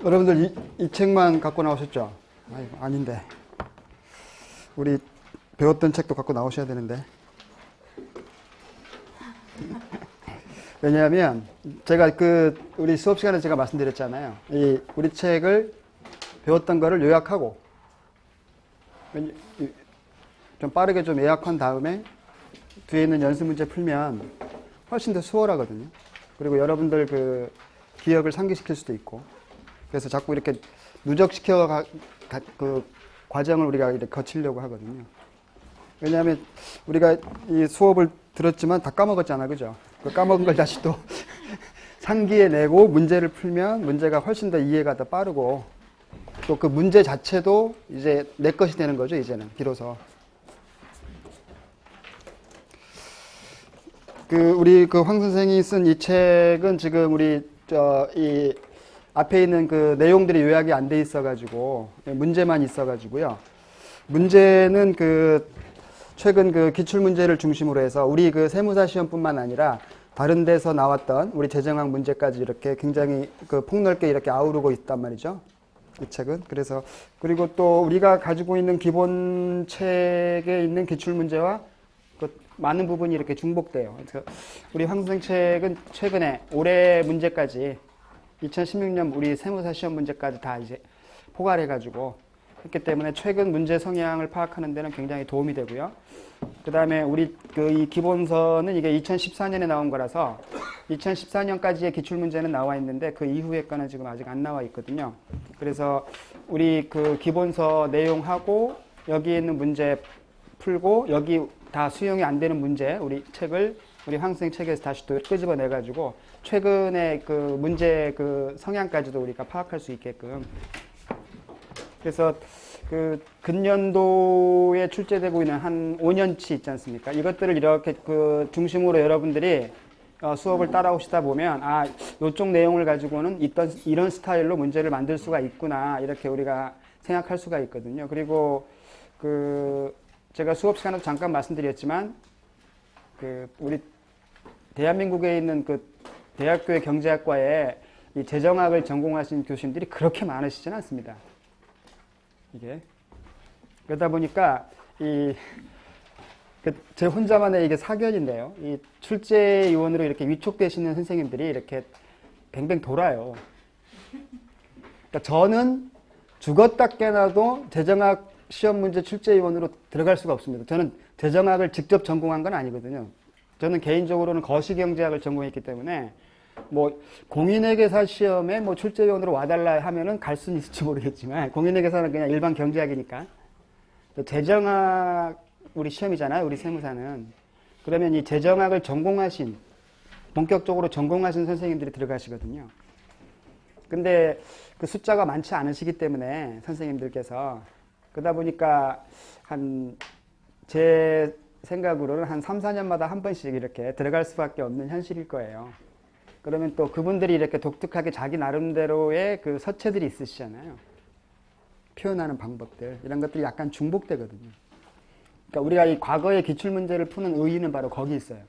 여러분들 이 책만 갖고 나오셨죠? 아닌데. 우리 배웠던 책도 갖고 나오셔야 되는데. 왜냐하면 제가 우리 수업 시간에 제가 말씀드렸잖아요. 우리 책을 배웠던 거를 요약하고 좀 빠르게 좀 요약한 다음에 뒤에 있는 연습 문제 풀면 훨씬 더 수월하거든요. 그리고 여러분들 기억을 상기시킬 수도 있고. 그래서 자꾸 이렇게 누적시켜 그 과정을 우리가 이렇게 거치려고 하거든요. 왜냐하면 우리가 이 수업을 들었지만 다 까먹었잖아, 그죠? 그 까먹은 걸 다시 또 상기해 내고 문제를 풀면 문제가 훨씬 더 이해가 더 빠르고 또 그 문제 자체도 이제 내 것이 되는 거죠, 이제는 비로소. 우리 황 선생이 쓴 이 책은 지금 이 앞에 있는 그 내용들이 요약이 안 돼 있어가지고 문제만 있어가지고요. 문제는 최근 기출 문제를 중심으로 해서 우리 세무사 시험뿐만 아니라 다른 데서 나왔던 우리 재정학 문제까지 이렇게 굉장히 폭넓게 이렇게 아우르고 있단 말이죠. 이 책은. 그래서 그리고 또 우리가 가지고 있는 기본 책에 있는 기출 문제와 많은 부분이 이렇게 중복돼요. 그래서 우리 황 선생 책은 최근에 올해 문제까지 2016년 우리 세무사 시험 문제까지 다 이제 포괄해가지고 했기 때문에 최근 문제 성향을 파악하는 데는 굉장히 도움이 되고요. 그 다음에 우리 이 기본서는 이게 2014년에 나온 거라서 2014년까지의 기출문제는 나와 있는데 그 이후의 거는 지금 아직 안 나와 있거든요. 그래서 우리 기본서 내용하고 여기 있는 문제 풀고 여기 다 수용이 안 되는 문제 우리 황 선생 책에서 다시 또 끄집어내가지고 최근의 문제 성향까지도 우리가 파악할 수 있게끔. 그래서 근년도에 출제되고 있는 한 5년치 있지 않습니까? 이것들을 이렇게 중심으로 여러분들이 수업을 따라오시다 보면 이쪽 내용을 가지고는 이런 스타일로 문제를 만들 수가 있구나 이렇게 우리가 생각할 수가 있거든요. 그리고 제가 수업 시간에도 잠깐 말씀드렸지만 우리 대한민국에 있는 대학교의 경제학과에 이 재정학을 전공하신 교수님들이 그렇게 많으시지는 않습니다. 이게 그러다 보니까 제 혼자만의 이게 사견인데요. 이 출제위원으로 이렇게 위촉되시는 선생님들이 이렇게 뱅뱅 돌아요. 그러니까 저는 죽었다 깨나도 재정학 시험 문제 출제위원으로 들어갈 수가 없습니다. 저는 재정학을 직접 전공한 건 아니거든요. 저는 개인적으로는 거시경제학을 전공했기 때문에 공인회계사 시험에 출제위원으로 와달라 하면은 갈 수는 있을지 모르겠지만 공인회계사는 그냥 일반 경제학이니까 재정학 우리 시험이잖아요. 우리 세무사는. 그러면 이 재정학을 본격적으로 전공하신 선생님들이 들어가시거든요. 근데 숫자가 많지 않으시기 때문에 선생님들께서 그러다 보니까 제 생각으로는 한 3, 4년마다 한 번씩 이렇게 들어갈 수밖에 없는 현실일 거예요. 그러면 또 그분들이 이렇게 독특하게 자기 나름대로의 서체들이 있으시잖아요. 표현하는 방법들. 이런 것들이 약간 중복되거든요. 그러니까 우리가 이 과거의 기출문제를 푸는 의의는 바로 거기 있어요.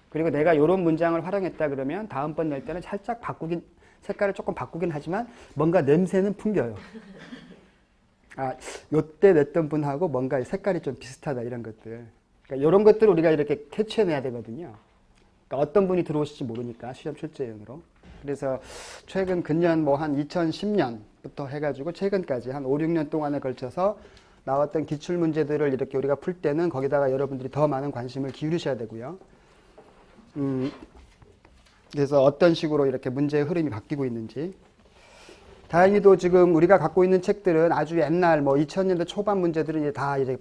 그리고 내가 이런 문장을 활용했다 그러면 다음번 낼 때는 살짝 색깔을 조금 바꾸긴 하지만 뭔가 냄새는 풍겨요. 요때 냈던 분하고 뭔가 색깔이 좀 비슷하다 이런 것들. 그러니까 이런 것들을 우리가 이렇게 캐치해내야 되거든요. 그러니까 어떤 분이 들어오실지 모르니까 시험 출제위원으로. 그래서 최근 근년 한 2010년부터 해가지고 최근까지 한 5, 6년 동안에 걸쳐서 나왔던 기출 문제들을 이렇게 우리가 풀 때는 거기다가 여러분들이 더 많은 관심을 기울이셔야 되고요. 그래서 어떤 식으로 이렇게 문제의 흐름이 바뀌고 있는지. 다행히도 지금 우리가 갖고 있는 책들은 아주 옛날 2000년대 초반 문제들은 다 이제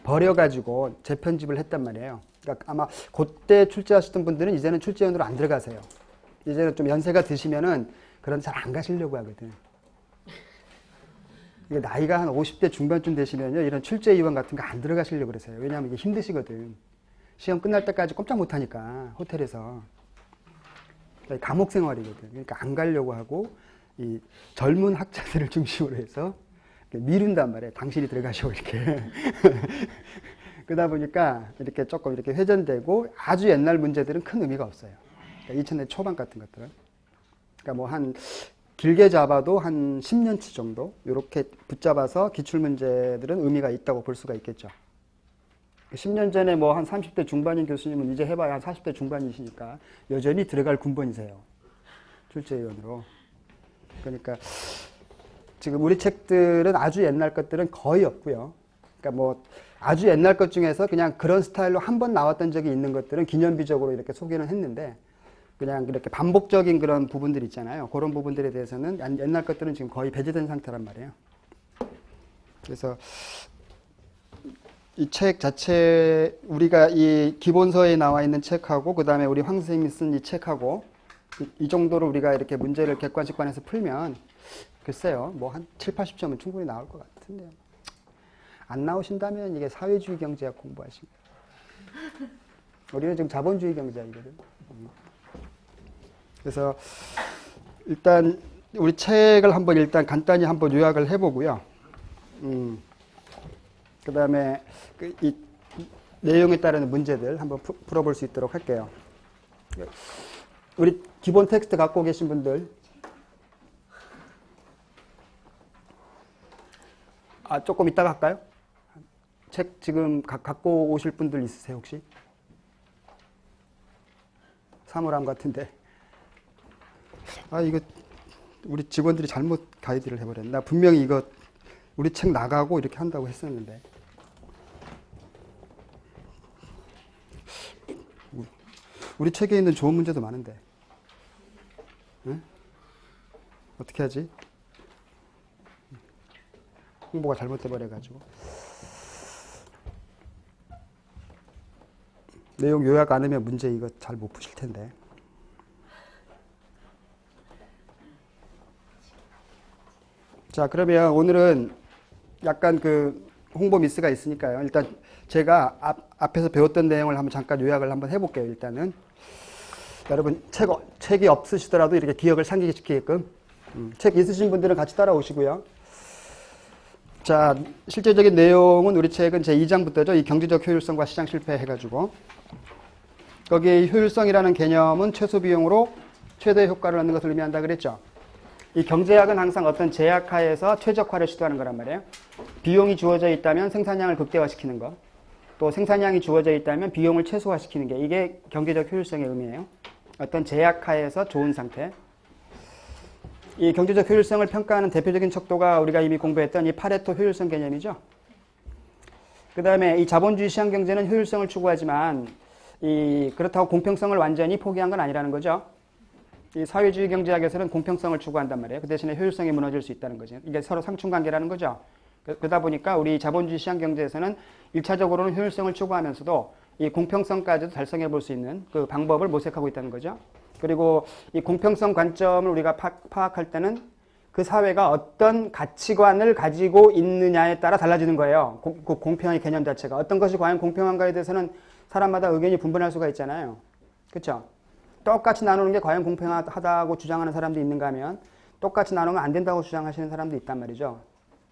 버려가지고 재편집을 했단 말이에요. 그러니까 아마 그때 출제하셨던 분들은 이제는 출제위원으로 안 들어가세요. 이제는 좀 연세가 드시면은 그런 잘 안 가시려고 하거든. 이게 나이가 한 50대 중반쯤 되시면요, 이런 출제위원 같은 거 안 들어가시려고 그러세요. 왜냐하면 이게 힘드시거든. 시험 끝날 때까지 꼼짝 못 하니까, 호텔에서. 감옥 생활이거든. 그러니까 안 가려고 하고, 이 젊은 학자들을 중심으로 해서 미룬단 말이에요. 당신이 들어가시오, 이렇게. 그러다 보니까 이렇게 조금 이렇게 회전되고 아주 옛날 문제들은 큰 의미가 없어요. 그러니까 2000년 초반 같은 것들은. 그러니까 길게 잡아도 한 10년치 정도 이렇게 붙잡아서 기출문제들은 의미가 있다고 볼 수가 있겠죠. 10년 전에 뭐 한 30대 중반인 교수님은 이제 해봐야 한 40대 중반이시니까 여전히 들어갈 군번이세요. 출제위원으로. 그러니까 지금 우리 책들은 아주 옛날 것들은 거의 없고요. 그러니까 뭐 아주 옛날 것 중에서 그냥 그런 스타일로 한 번 나왔던 적이 있는 것들은 기념비적으로 이렇게 소개는 했는데 그냥 이렇게 반복적인 그런 부분들 있잖아요. 그런 부분들에 대해서는 옛날 것들은 지금 거의 배제된 상태란 말이에요. 그래서 이 책 자체 우리가 이 기본서에 나와 있는 책하고 그 다음에 우리 황 선생님이 쓴 이 책하고 이 정도로 우리가 이렇게 문제를 객관식관해서 풀면 글쎄요 뭐 한 7, 80점은 충분히 나올 것 같은데요. 안 나오신다면 이게 사회주의 경제학 공부하시면 우리는 지금 자본주의 경제학이거든. 그래서 일단 우리 책을 한번 일단 간단히 한번 요약을 해보고요. 그 다음에 이 내용에 따르는 문제들 한번 풀어볼 수 있도록 할게요. 우리 기본 텍스트 갖고 계신 분들, 조금 이따가 할까요? 책 지금 갖고 오실 분들 있으세요 혹시? 사물함 같은데. 이거 우리 직원들이 잘못 가이드를 해버렸네. 나 분명히 이거 우리 책 나가고 이렇게 한다고 했었는데. 우리 책에 있는 좋은 문제도 많은데. 응? 어떻게 하지? 홍보가 잘못돼 버려가지고. 내용 요약 안 하면 문제 이거 잘 못 푸실 텐데. 자, 그러면 오늘은 약간 그 홍보 미스가 있으니까요. 일단 제가 앞에서 배웠던 내용을 한번 잠깐 요약을 한번 해볼게요. 일단은 여러분 책이 없으시더라도 이렇게 기억을 상기시키게끔 책 있으신 분들은 같이 따라오시고요. 자, 실제적인 내용은 우리 책은 제 2장부터죠. 이 경제적 효율성과 시장 실패 해가지고 거기 효율성이라는 개념은 최소 비용으로 최대 효과를 얻는 것을 의미한다 그랬죠. 이 경제학은 항상 어떤 제약하에서 최적화를 시도하는 거란 말이에요. 비용이 주어져 있다면 생산량을 극대화시키는 거, 또 생산량이 주어져 있다면 비용을 최소화시키는 게 이게 경제적 효율성의 의미예요. 어떤 제약하에서 좋은 상태. 이 경제적 효율성을 평가하는 대표적인 척도가 우리가 이미 공부했던 이 파레토 효율성 개념이죠. 그 다음에 이 자본주의 시장경제는 효율성을 추구하지만 그렇다고 공평성을 완전히 포기한 건 아니라는 거죠. 이 사회주의 경제학에서는 공평성을 추구한단 말이에요. 그 대신에 효율성이 무너질 수 있다는 거죠. 이게 서로 상충관계라는 거죠. 그러다 보니까 우리 자본주의 시장경제에서는 1차적으로는 효율성을 추구하면서도 이 공평성까지도 달성해 볼 수 있는 그 방법을 모색하고 있다는 거죠. 그리고 이 공평성 관점을 우리가 파악할 때는 그 사회가 어떤 가치관을 가지고 있느냐에 따라 달라지는 거예요. 그 공평의 개념 자체가. 어떤 것이 과연 공평한가에 대해서는 사람마다 의견이 분분할 수가 있잖아요. 그렇죠? 똑같이 나누는 게 과연 공평하다고 주장하는 사람도 있는가 하면 똑같이 나누면 안 된다고 주장하시는 사람도 있단 말이죠.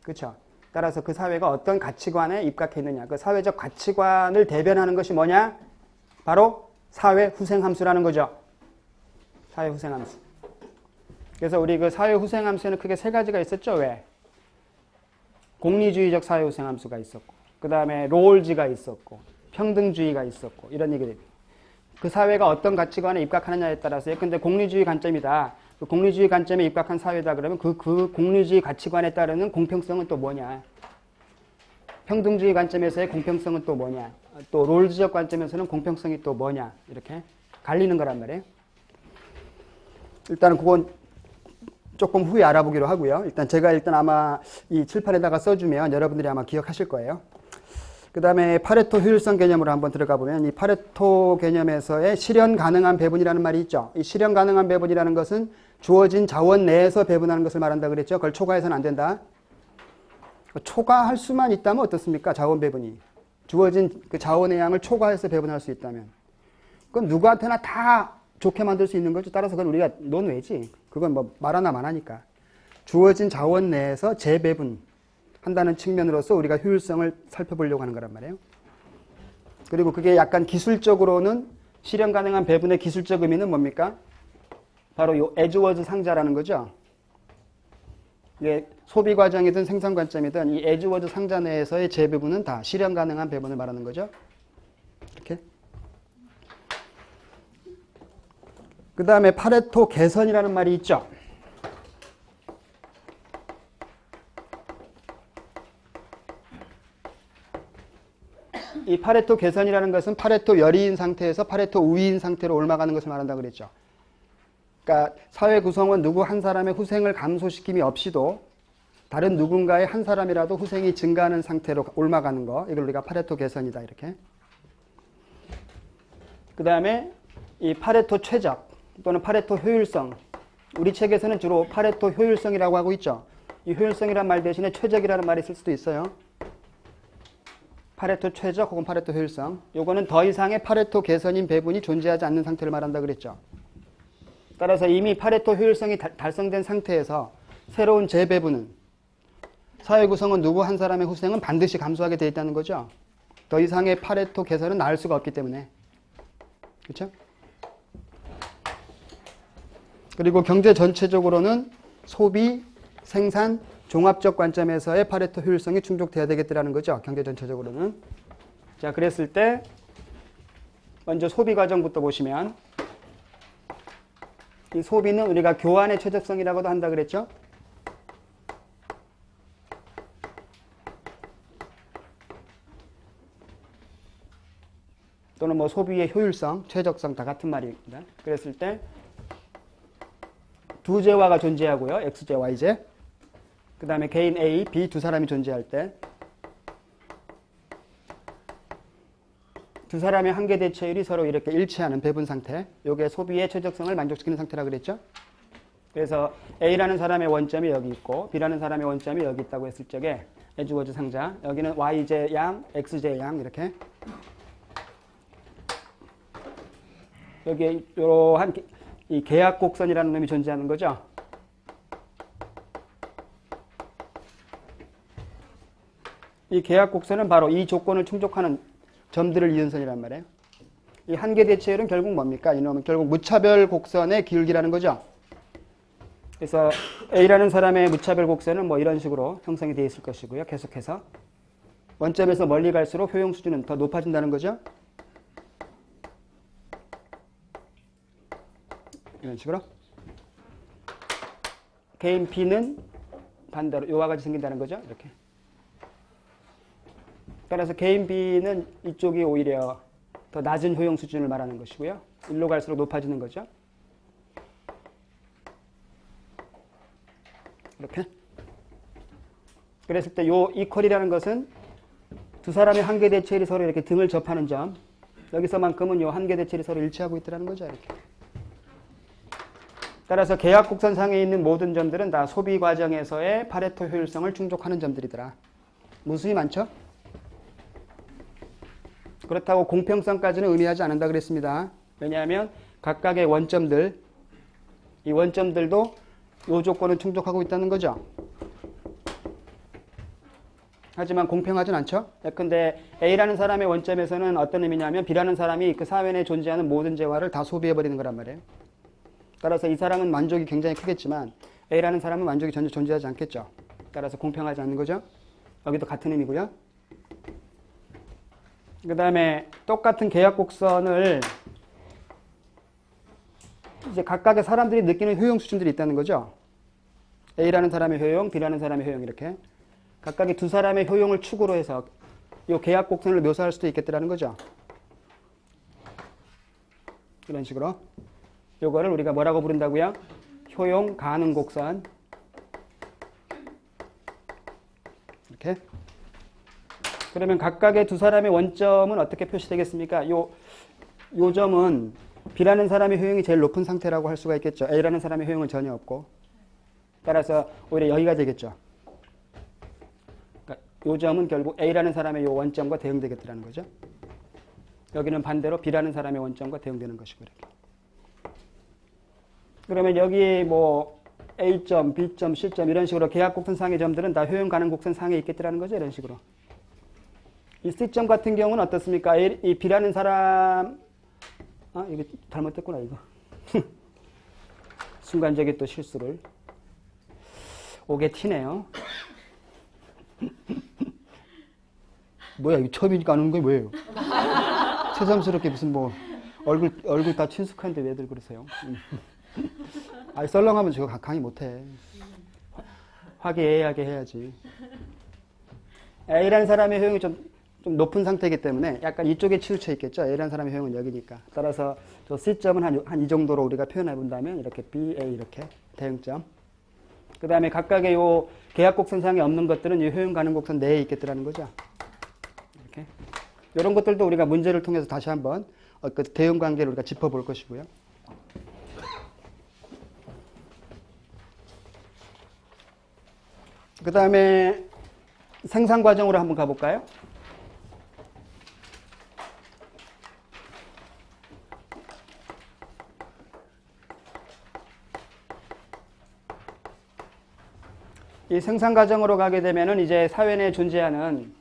그렇죠? 따라서 그 사회가 어떤 가치관에 입각해 있느냐. 그 사회적 가치관을 대변하는 것이 뭐냐? 바로 사회후생함수라는 거죠. 사회후생함수. 그래서 우리 그 사회후생함수에는 크게 세 가지가 있었죠. 왜? 공리주의적 사회후생함수가 있었고, 그 다음에 롤즈가 있었고, 평등주의가 있었고, 이런 얘기들. 그 사회가 어떤 가치관에 입각하느냐에 따라서요. 근데 공리주의 관점이다. 그 공리주의 관점에 입각한 사회다 그러면 그 공리주의 가치관에 따르는 공평성은 또 뭐냐? 평등주의 관점에서의 공평성은 또 뭐냐? 또 롤즈적 관점에서는 공평성이 또 뭐냐? 이렇게 갈리는 거란 말이에요. 일단은 그건 조금 후에 알아보기로 하고요. 일단 제가 아마 이 칠판에다가 써주면 여러분들이 아마 기억하실 거예요. 그 다음에 파레토 효율성 개념으로 한번 들어가 보면 이 파레토 개념에서의 실현 가능한 배분이라는 말이 있죠. 이 실현 가능한 배분이라는 것은 주어진 자원 내에서 배분하는 것을 말한다 그랬죠. 그걸 초과해서는 안 된다. 초과할 수만 있다면 어떻습니까? 자원 배분이. 주어진 그 자원의 양을 초과해서 배분할 수 있다면. 그건 누구한테나 다 좋게 만들 수 있는 거죠. 따라서 그건 우리가 논외지. 그건 뭐 말하나 마나니까. 주어진 자원 내에서 재배분 한다는 측면으로서 우리가 효율성을 살펴보려고 하는 거란 말이에요. 그리고 그게 약간 기술적으로는 실현 가능한 배분의 기술적 의미는 뭡니까? 바로 요 에즈워즈 상자라는 거죠. 이게 소비 과정이든 생산 관점이든 이 as was 상자 내에서의 재배분은 다 실현 가능한 배분을 말하는 거죠. 이렇게. 그 다음에 파레토 개선이라는 말이 있죠. 이 파레토 개선이라는 것은 파레토 열이인 상태에서 파레토 우위인 상태로 올라가는 것을 말한다고 그랬죠. 그러니까 사회 구성원 누구 한 사람의 후생을 감소시킴이 없이도 다른 누군가의 한 사람이라도 후생이 증가하는 상태로 올라가는 거, 이걸 우리가 파레토 개선이다 이렇게. 그 다음에 이 파레토 최적 또는 파레토 효율성, 우리 책에서는 주로 파레토 효율성이라고 하고 있죠. 이 효율성이라는 말 대신에 최적이라는 말이 있을 수도 있어요. 파레토 최적 혹은 파레토 효율성. 요거는 더 이상의 파레토 개선인 배분이 존재하지 않는 상태를 말한다 그랬죠. 따라서 이미 파레토 효율성이 달성된 상태에서 새로운 재배분은 사회 구성원 누구 한 사람의 후생은 반드시 감소하게 되어 있다는 거죠. 더 이상의 파레토 개선은 나을 수가 없기 때문에. 그렇죠? 그리고 경제 전체적으로는 소비, 생산, 종합적 관점에서의 파레토 효율성이 충족돼야 되겠다는 거죠. 경제 전체적으로는. 자, 그랬을 때 먼저 소비 과정부터 보시면 이 소비는 우리가 교환의 최적성이라고도 한다 그랬죠. 또는 뭐 소비의 효율성, 최적성 다 같은 말입니다. 그랬을 때 두 재화가 존재하고요. X재, Y재. 그 다음에 개인 A, B 두 사람이 존재할 때 두 사람의 한계 대체율이 서로 이렇게 일치하는 배분 상태. 요게 소비의 최적성을 만족시키는 상태라 그랬죠. 그래서 A라는 사람의 원점이 여기 있고 B라는 사람의 원점이 여기 있다고 했을 적에 as was 상자, 여기는 Y재 양, X재 양 이렇게 여기에 이러한 이 계약 곡선이라는 놈이 존재하는 거죠. 이 계약 곡선은 바로 이 조건을 충족하는 점들을 이은 선이란 말이에요. 이 한계 대체율은 결국 뭡니까? 이놈은 결국 무차별 곡선의 기울기라는 거죠. 그래서 A라는 사람의 무차별 곡선은 뭐 이런 식으로 형성이 되어 있을 것이고요. 계속해서 원점에서 멀리 갈수록 효용 수준은 더 높아진다는 거죠. 이런 식으로. 개인 B는 반대로 이와 같이 생긴다는 거죠. 이렇게. 따라서 개인 B는 이쪽이 오히려 더 낮은 효용 수준을 말하는 것이고요. 일로 갈수록 높아지는 거죠. 이렇게. 그랬을 때 요 이퀄이라는 것은 두 사람의 한계 대체율이 서로 이렇게 등을 접하는 점. 여기서만큼은 요 한계 대체율이 서로 일치하고 있다는 거죠. 이렇게. 따라서 계약 곡선상에 있는 모든 점들은 다 소비 과정에서의 파레토 효율성을 충족하는 점들이더라. 무수히 많죠? 그렇다고 공평성까지는 의미하지 않는다 그랬습니다. 왜냐하면 각각의 원점들, 이 원점들도 이 조건을 충족하고 있다는 거죠. 하지만 공평하진 않죠. 예컨대 A라는 사람의 원점에서는 어떤 의미냐면 B라는 사람이 그 사회 내에 존재하는 모든 재화를 다 소비해버리는 거란 말이에요. 따라서 이 사람은 만족이 굉장히 크겠지만 A라는 사람은 만족이 전혀 존재하지 않겠죠. 따라서 공평하지 않는 거죠. 여기도 같은 의미고요. 그 다음에 똑같은 계약 곡선을 이제 각각의 사람들이 느끼는 효용 수준들이 있다는 거죠. A라는 사람의 효용, B라는 사람의 효용 이렇게 각각의 두 사람의 효용을 축으로 해서 이 계약 곡선을 묘사할 수도 있겠다는 거죠. 이런 식으로 요거를 우리가 뭐라고 부른다고요? 효용 가능 곡선. 이렇게. 그러면 각각의 두 사람의 원점은 어떻게 표시되겠습니까? 요 점은 B라는 사람의 효용이 제일 높은 상태라고 할 수가 있겠죠. A라는 사람의 효용은 전혀 없고. 따라서 오히려 여기가 되겠죠. 그러니까 요 점은 결국 A라는 사람의 요 원점과 대응되겠다는 거죠. 여기는 반대로 B라는 사람의 원점과 대응되는 것이고 이렇게. 그러면 여기 뭐 A점, B점, C점 이런 식으로 계약 곡선상의 점들은 다 효용 가능 곡선상에 있겠다는 거죠. 이런 식으로. 이 C점 같은 경우는 어떻습니까? 이 B라는 사람 이거 잘못됐구나 이거. 순간적인 또 실수를. 오게 티네요. 뭐야, 이거 처음이니까 안 오는 게 뭐예요? 새삼스럽게 무슨 뭐, 얼굴 다 친숙한데 왜들 그러세요? 아니, 썰렁하면 저거 강의 못해. 화기애애하게 해야지. A라는 사람의 효용이 좀 높은 상태이기 때문에 약간 이쪽에 치우쳐 있겠죠. A라는 사람의 효용은 여기니까. 따라서 저 C점은 한 이 정도로 우리가 표현해 본다면 이렇게 B, A 이렇게 대응점. 그 다음에 각각의 요 계약곡선상에 없는 것들은 이 효용 가는 곡선 내에 있겠더라는 거죠. 이렇게. 이런 것들도 우리가 문제를 통해서 다시 한번 그 대응 관계를 우리가 짚어볼 것이고요. 그 다음에 생산 과정으로 한번 가볼까요? 이 생산 과정으로 가게 되면은 이제 사회 내에 존재하는,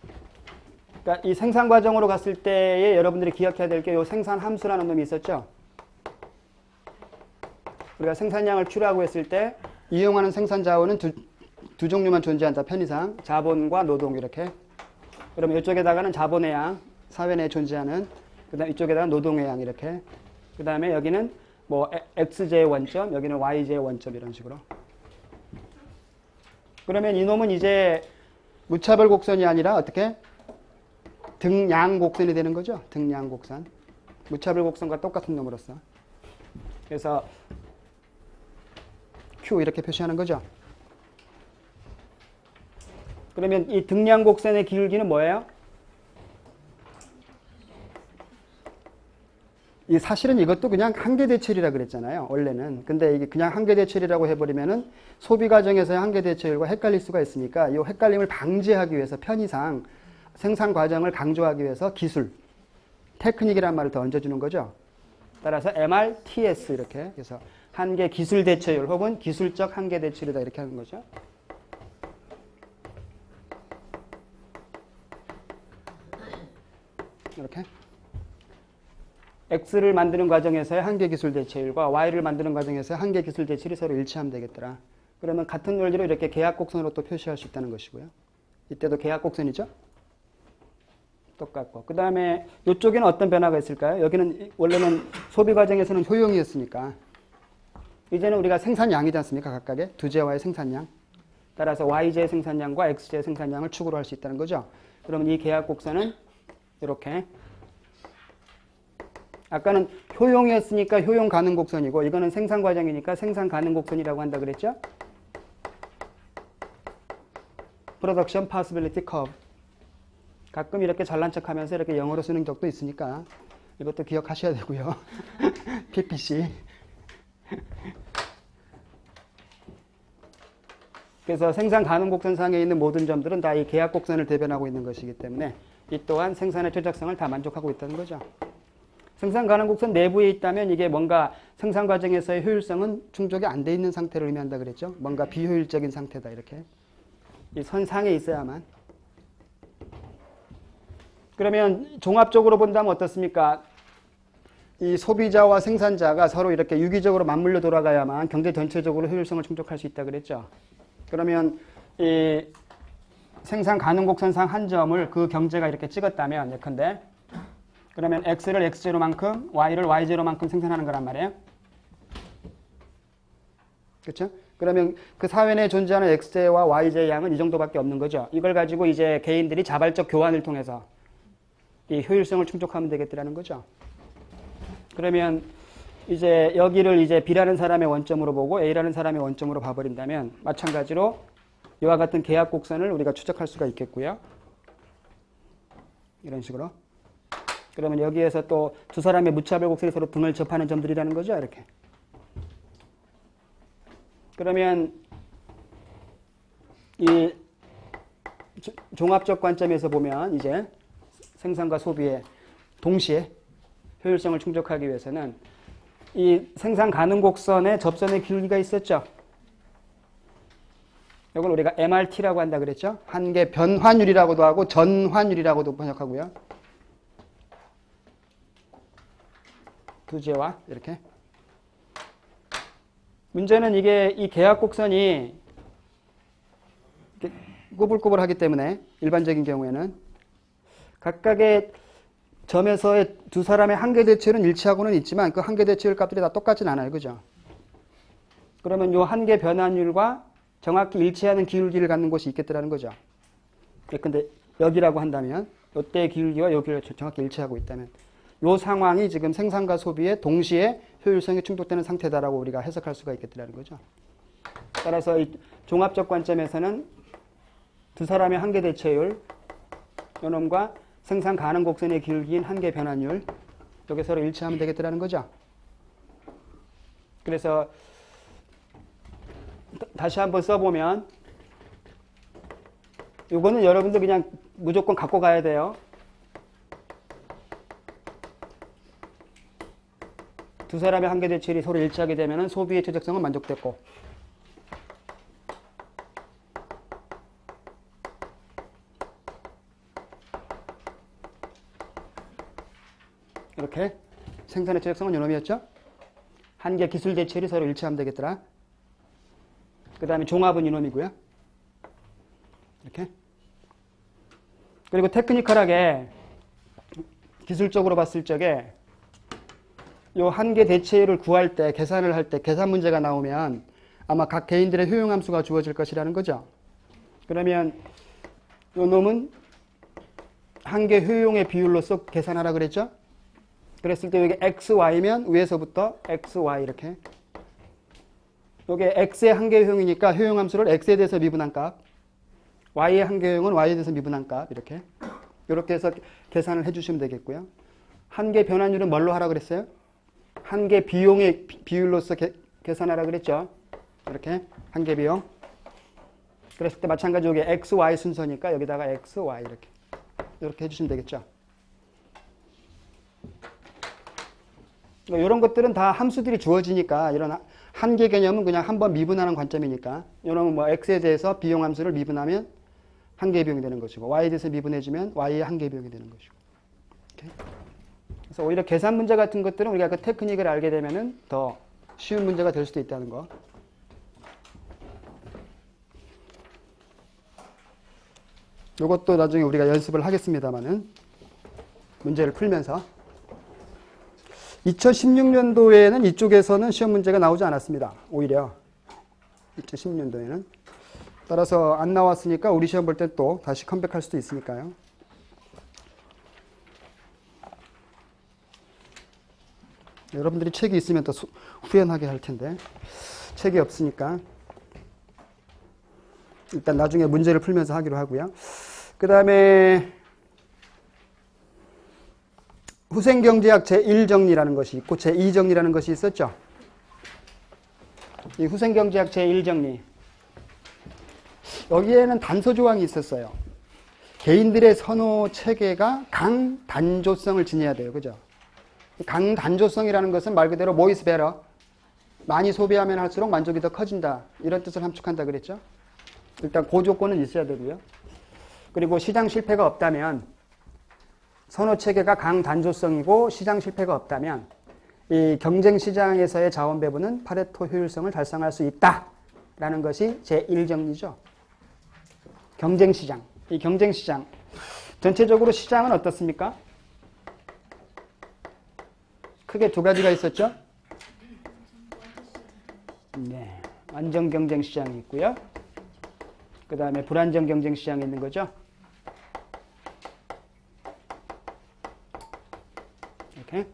그러니까 이 생산 과정으로 갔을 때에 여러분들이 기억해야 될 게 이 생산 함수라는 놈이 있었죠. 우리가 생산량을 추라고 했을 때 이용하는 생산 자원은 두 종류만 존재한다. 편의상 자본과 노동 이렇게. 그러면 이쪽에다가는 자본의 양, 사회 내에 존재하는, 그다음 이쪽에다가 노동의 양 이렇게. 그다음에 여기는 뭐 x제의 원점, 여기는 y제의 원점 이런 식으로. 그러면 이놈은 이제 무차별 곡선이 아니라 어떻게? 등량 곡선이 되는 거죠. 등량 곡선. 무차별 곡선과 똑같은 놈으로서. 그래서 Q 이렇게 표시하는 거죠. 그러면 이 등량 곡선의 기울기는 뭐예요? 이 사실은 이것도 그냥 한계대체율이라 그랬잖아요. 원래는. 근데 이게 그냥 한계대체율이라고 해버리면은 소비 과정에서의 한계대체율과 헷갈릴 수가 있으니까 이 헷갈림을 방지하기 위해서 편의상 생산 과정을 강조하기 위해서 기술, 테크닉이라는 말을 더 얹어주는 거죠. 따라서 MRTS 이렇게. 그래서 한계 기술 대체율 혹은 기술적 한계대체율이다 이렇게 하는 거죠. 이렇게. X를 만드는 과정에서의 한계기술 대체율과 Y를 만드는 과정에서의 한계기술 대체율이 서로 일치하면 되겠더라. 그러면 같은 논리로 이렇게 계약곡선으로 또 표시할 수 있다는 것이고요. 이때도 계약곡선이죠. 똑같고. 그 다음에 이쪽에는 어떤 변화가 있을까요? 여기는 원래는 소비 과정에서는 효용이었으니까 이제는 우리가 생산량이지 않습니까? 각각의 두제와의 생산량. 따라서 Y제의 생산량과 X제의 생산량을 축으로 할 수 있다는 거죠. 그러면 이 계약곡선은 이렇게. 아까는 효용이었으니까 효용 가능 곡선이고 이거는 생산 과정이니까 생산 가능 곡선이라고 한다 그랬죠? Production Possibility Curve. 가끔 이렇게 잘난 척하면서 이렇게 영어로 쓰는 적도 있으니까 이것도 기억하셔야 되고요. PPC. 그래서 생산 가능 곡선상에 있는 모든 점들은 다 이 계약 곡선을 대변하고 있는 것이기 때문에 이 또한 생산의 최적성을 다 만족하고 있다는 거죠. 생산 가능 곡선 내부에 있다면 이게 뭔가 생산 과정에서의 효율성은 충족이 안 돼 있는 상태를 의미한다 그랬죠. 뭔가 비효율적인 상태다 이렇게. 이 선상에 있어야만. 그러면 종합적으로 본다면 어떻습니까? 이 소비자와 생산자가 서로 이렇게 유기적으로 맞물려 돌아가야만 경제 전체적으로 효율성을 충족할 수 있다 그랬죠. 그러면 이 생산 가능 곡선상 한 점을 그 경제가 이렇게 찍었다면 예컨대 그러면 X를 X제로만큼 Y를 Y제로만큼 생산하는 거란 말이에요. 그렇죠? 그러면 그 사회 내에 존재하는 X제와 Y제의 양은 이 정도밖에 없는 거죠. 이걸 가지고 이제 개인들이 자발적 교환을 통해서 이 효율성을 충족하면 되겠다는 거죠. 그러면 이제 여기를 이제 B라는 사람의 원점으로 보고 A라는 사람의 원점으로 봐버린다면 마찬가지로 이와 같은 계약 곡선을 우리가 추적할 수가 있겠고요. 이런 식으로. 그러면 여기에서 또 두 사람의 무차별 곡선이 서로 등을 접하는 점들이라는 거죠. 이렇게. 그러면 이 종합적 관점에서 보면 이제 생산과 소비의 동시에 효율성을 충족하기 위해서는 이 생산 가능 곡선의 접선의 기울기가 있었죠. 이걸 우리가 MRT라고 한다 그랬죠. 한계 변환율이라고도 하고 전환율이라고도 번역하고요. 두제와 이렇게. 문제는 이게 이 계약 곡선이 꼬불꼬불하기 때문에 일반적인 경우에는 각각의 점에서의 두 사람의 한계 대치율은 일치하고는 있지만 그 한계 대치율 값들이 다 똑같진 않아요. 그죠? 그러면 이 한계 변환율과 정확히 일치하는 기울기를 갖는 곳이 있겠다라는 거죠. 근데 여기라고 한다면 이때의 기울기와 여기를 정확히 일치하고 있다면 이 상황이 지금 생산과 소비에 동시에 효율성이 충족되는 상태다라고 우리가 해석할 수가 있겠다라는 거죠. 따라서 이 종합적 관점에서는 두 사람의 한계 대체율 요놈과 생산 가능 곡선의 기울기인 한계 변환율 여기 서로 일치하면 되겠다라는 거죠. 그래서 다시 한번 써보면 요거는 여러분들 그냥 무조건 갖고 가야 돼요. 두 사람의 한계 대치율이 서로 일치하게 되면 소비의 최적성은 만족됐고 이렇게 생산의 최적성은 요놈이었죠. 한계 기술 대치율이 서로 일치하면 되겠더라. 그 다음에 종합은 이놈이고요. 이렇게. 그리고 테크니컬하게 기술적으로 봤을 적에 요 한계 대체율을 구할 때 계산을 할 때 계산 문제가 나오면 아마 각 개인들의 효용함수가 주어질 것이라는 거죠. 그러면 요 놈은 한계 효용의 비율로서 계산하라 그랬죠. 그랬을 때 여기 XY면 위에서부터 XY 이렇게 요게 X의 한계 효용이니까 효용함수를 X에 대해서 미분한 값 Y의 한계 효용은 Y에 대해서 미분한 값 이렇게 해서 계산을 해주시면 되겠고요. 한계 변환율은 뭘로 하라 그랬어요? 한계 비용의 비율로서 계산하라 그랬죠. 이렇게 한계 비용 그랬을 때 마찬가지로 여기 XY 순서니까 여기다가 XY 이렇게 해주시면 되겠죠. 이런 것들은 다 함수들이 주어지니까 이런 한계 개념은 그냥 한번 미분하는 관점이니까 이런 뭐 x에 대해서 비용 함수를 미분하면 한계 비용이 되는 것이고 y에 대해서 미분해주면 y의 한계 비용이 되는 것이고 이렇게. 그래서 오히려 계산 문제 같은 것들은 우리가 그 테크닉을 알게 되면은 더 쉬운 문제가 될 수도 있다는 거. 이것도 나중에 우리가 연습을 하겠습니다만은 문제를 풀면서 2016년도에는 이쪽에서는 시험 문제가 나오지 않았습니다. 오히려 2016년도에는. 따라서 안 나왔으니까 우리 시험 볼 때 또 다시 컴백할 수도 있으니까요. 여러분들이 책이 있으면 더 후련하게 할 텐데 책이 없으니까 일단 나중에 문제를 풀면서 하기로 하고요. 그 다음에 후생경제학 제1정리라는 것이 있고 제2정리라는 것이 있었죠. 이 후생경제학 제1정리 여기에는 단서 조항이 있었어요. 개인들의 선호 체계가 강단조성을 지녀야 돼요. 그죠? 강단조성이라는 것은 말 그대로 more is better. 많이 소비하면 할수록 만족이 더 커진다. 이런 뜻을 함축한다 그랬죠. 일단 그 조건은 있어야 되고요. 그리고 시장 실패가 없다면 선호 체계가 강단조성이고 시장 실패가 없다면 이 경쟁 시장에서의 자원 배분은 파레토 효율성을 달성할 수 있다라는 것이 제1정리죠. 경쟁 시장. 이 경쟁 시장 전체적으로 시장은 어떻습니까? 크게 두 가지가 있었죠. 네, 안정 경쟁 시장이 있고요. 그 다음에 불안정 경쟁 시장이 있는 거죠. 이렇게.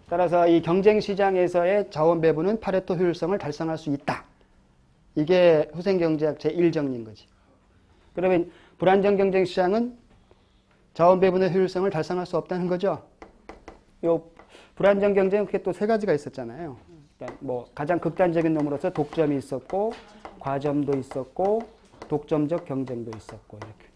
따라서 이 경쟁 시장에서의 자원 배분은 파레토 효율성을 달성할 수 있다. 이게 후생경제학 제1정리인 거지. 그러면 불안정 경쟁 시장은 자원 배분의 효율성을 달성할 수 없다는 거죠. 요 불안정 경쟁은 그게 또 세 가지가 있었잖아요. 그러니까 뭐 가장 극단적인 놈으로서 독점이 있었고, 과점도 있었고, 독점적 경쟁도 있었고 이렇게.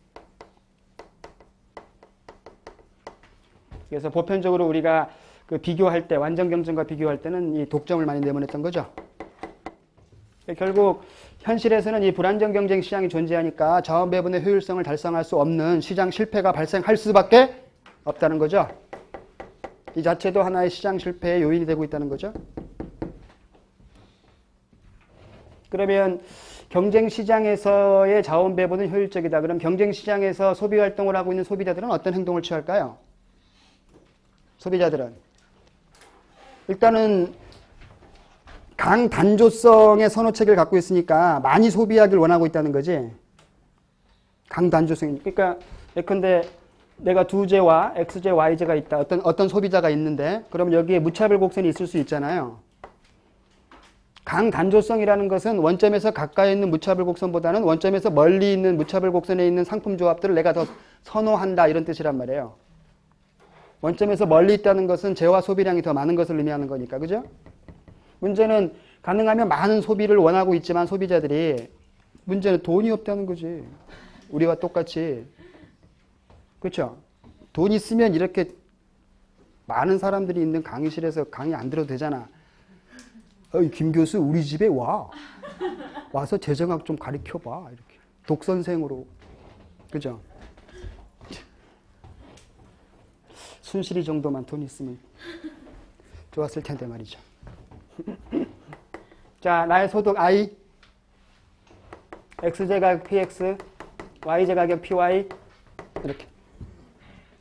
그래서 보편적으로 우리가 그 비교할 때 완전 경쟁과 비교할 때는 이 독점을 많이 내보냈던 거죠. 결국 현실에서는 이 불안정 경쟁 시장이 존재하니까 자원 배분의 효율성을 달성할 수 없는 시장 실패가 발생할 수밖에 없다는 거죠. 이 자체도 하나의 시장 실패의 요인이 되고 있다는 거죠. 그러면 경쟁시장에서의 자원 배분은 효율적이다. 그럼 경쟁시장에서 소비활동을 하고 있는 소비자들은 어떤 행동을 취할까요? 소비자들은 일단은 강단조성의 선호책을 갖고 있으니까 많이 소비하길 원하고 있다는 거지. 강단조성. 그러니까 예컨대 내가 두제와 X제, Y제가 있다. 어떤 소비자가 있는데 그럼 여기에 무차별 곡선이 있을 수 있잖아요. 강단조성이라는 것은 원점에서 가까이 있는 무차별 곡선보다는 원점에서 멀리 있는 무차별 곡선에 있는 상품 조합들을 내가 더 선호한다 이런 뜻이란 말이에요. 원점에서 멀리 있다는 것은 재화 소비량이 더 많은 것을 의미하는 거니까. 그죠? 문제는 가능하면 많은 소비를 원하고 있지만 소비자들이 문제는 돈이 없다는 거지. 우리와 똑같이. 그렇죠? 돈 있으면 이렇게 많은 사람들이 있는 강의실에서 강의 안 들어도 되잖아. 김 교수 우리 집에 와. 와서 재정학 좀 가르쳐봐. 이렇게. 독선생으로. 그죠? 순실이 정도만 돈 있으면 좋았을 텐데 말이죠. 자, 나의 소득 I, XJ 가격 PX, YJ 가격 PY 이렇게.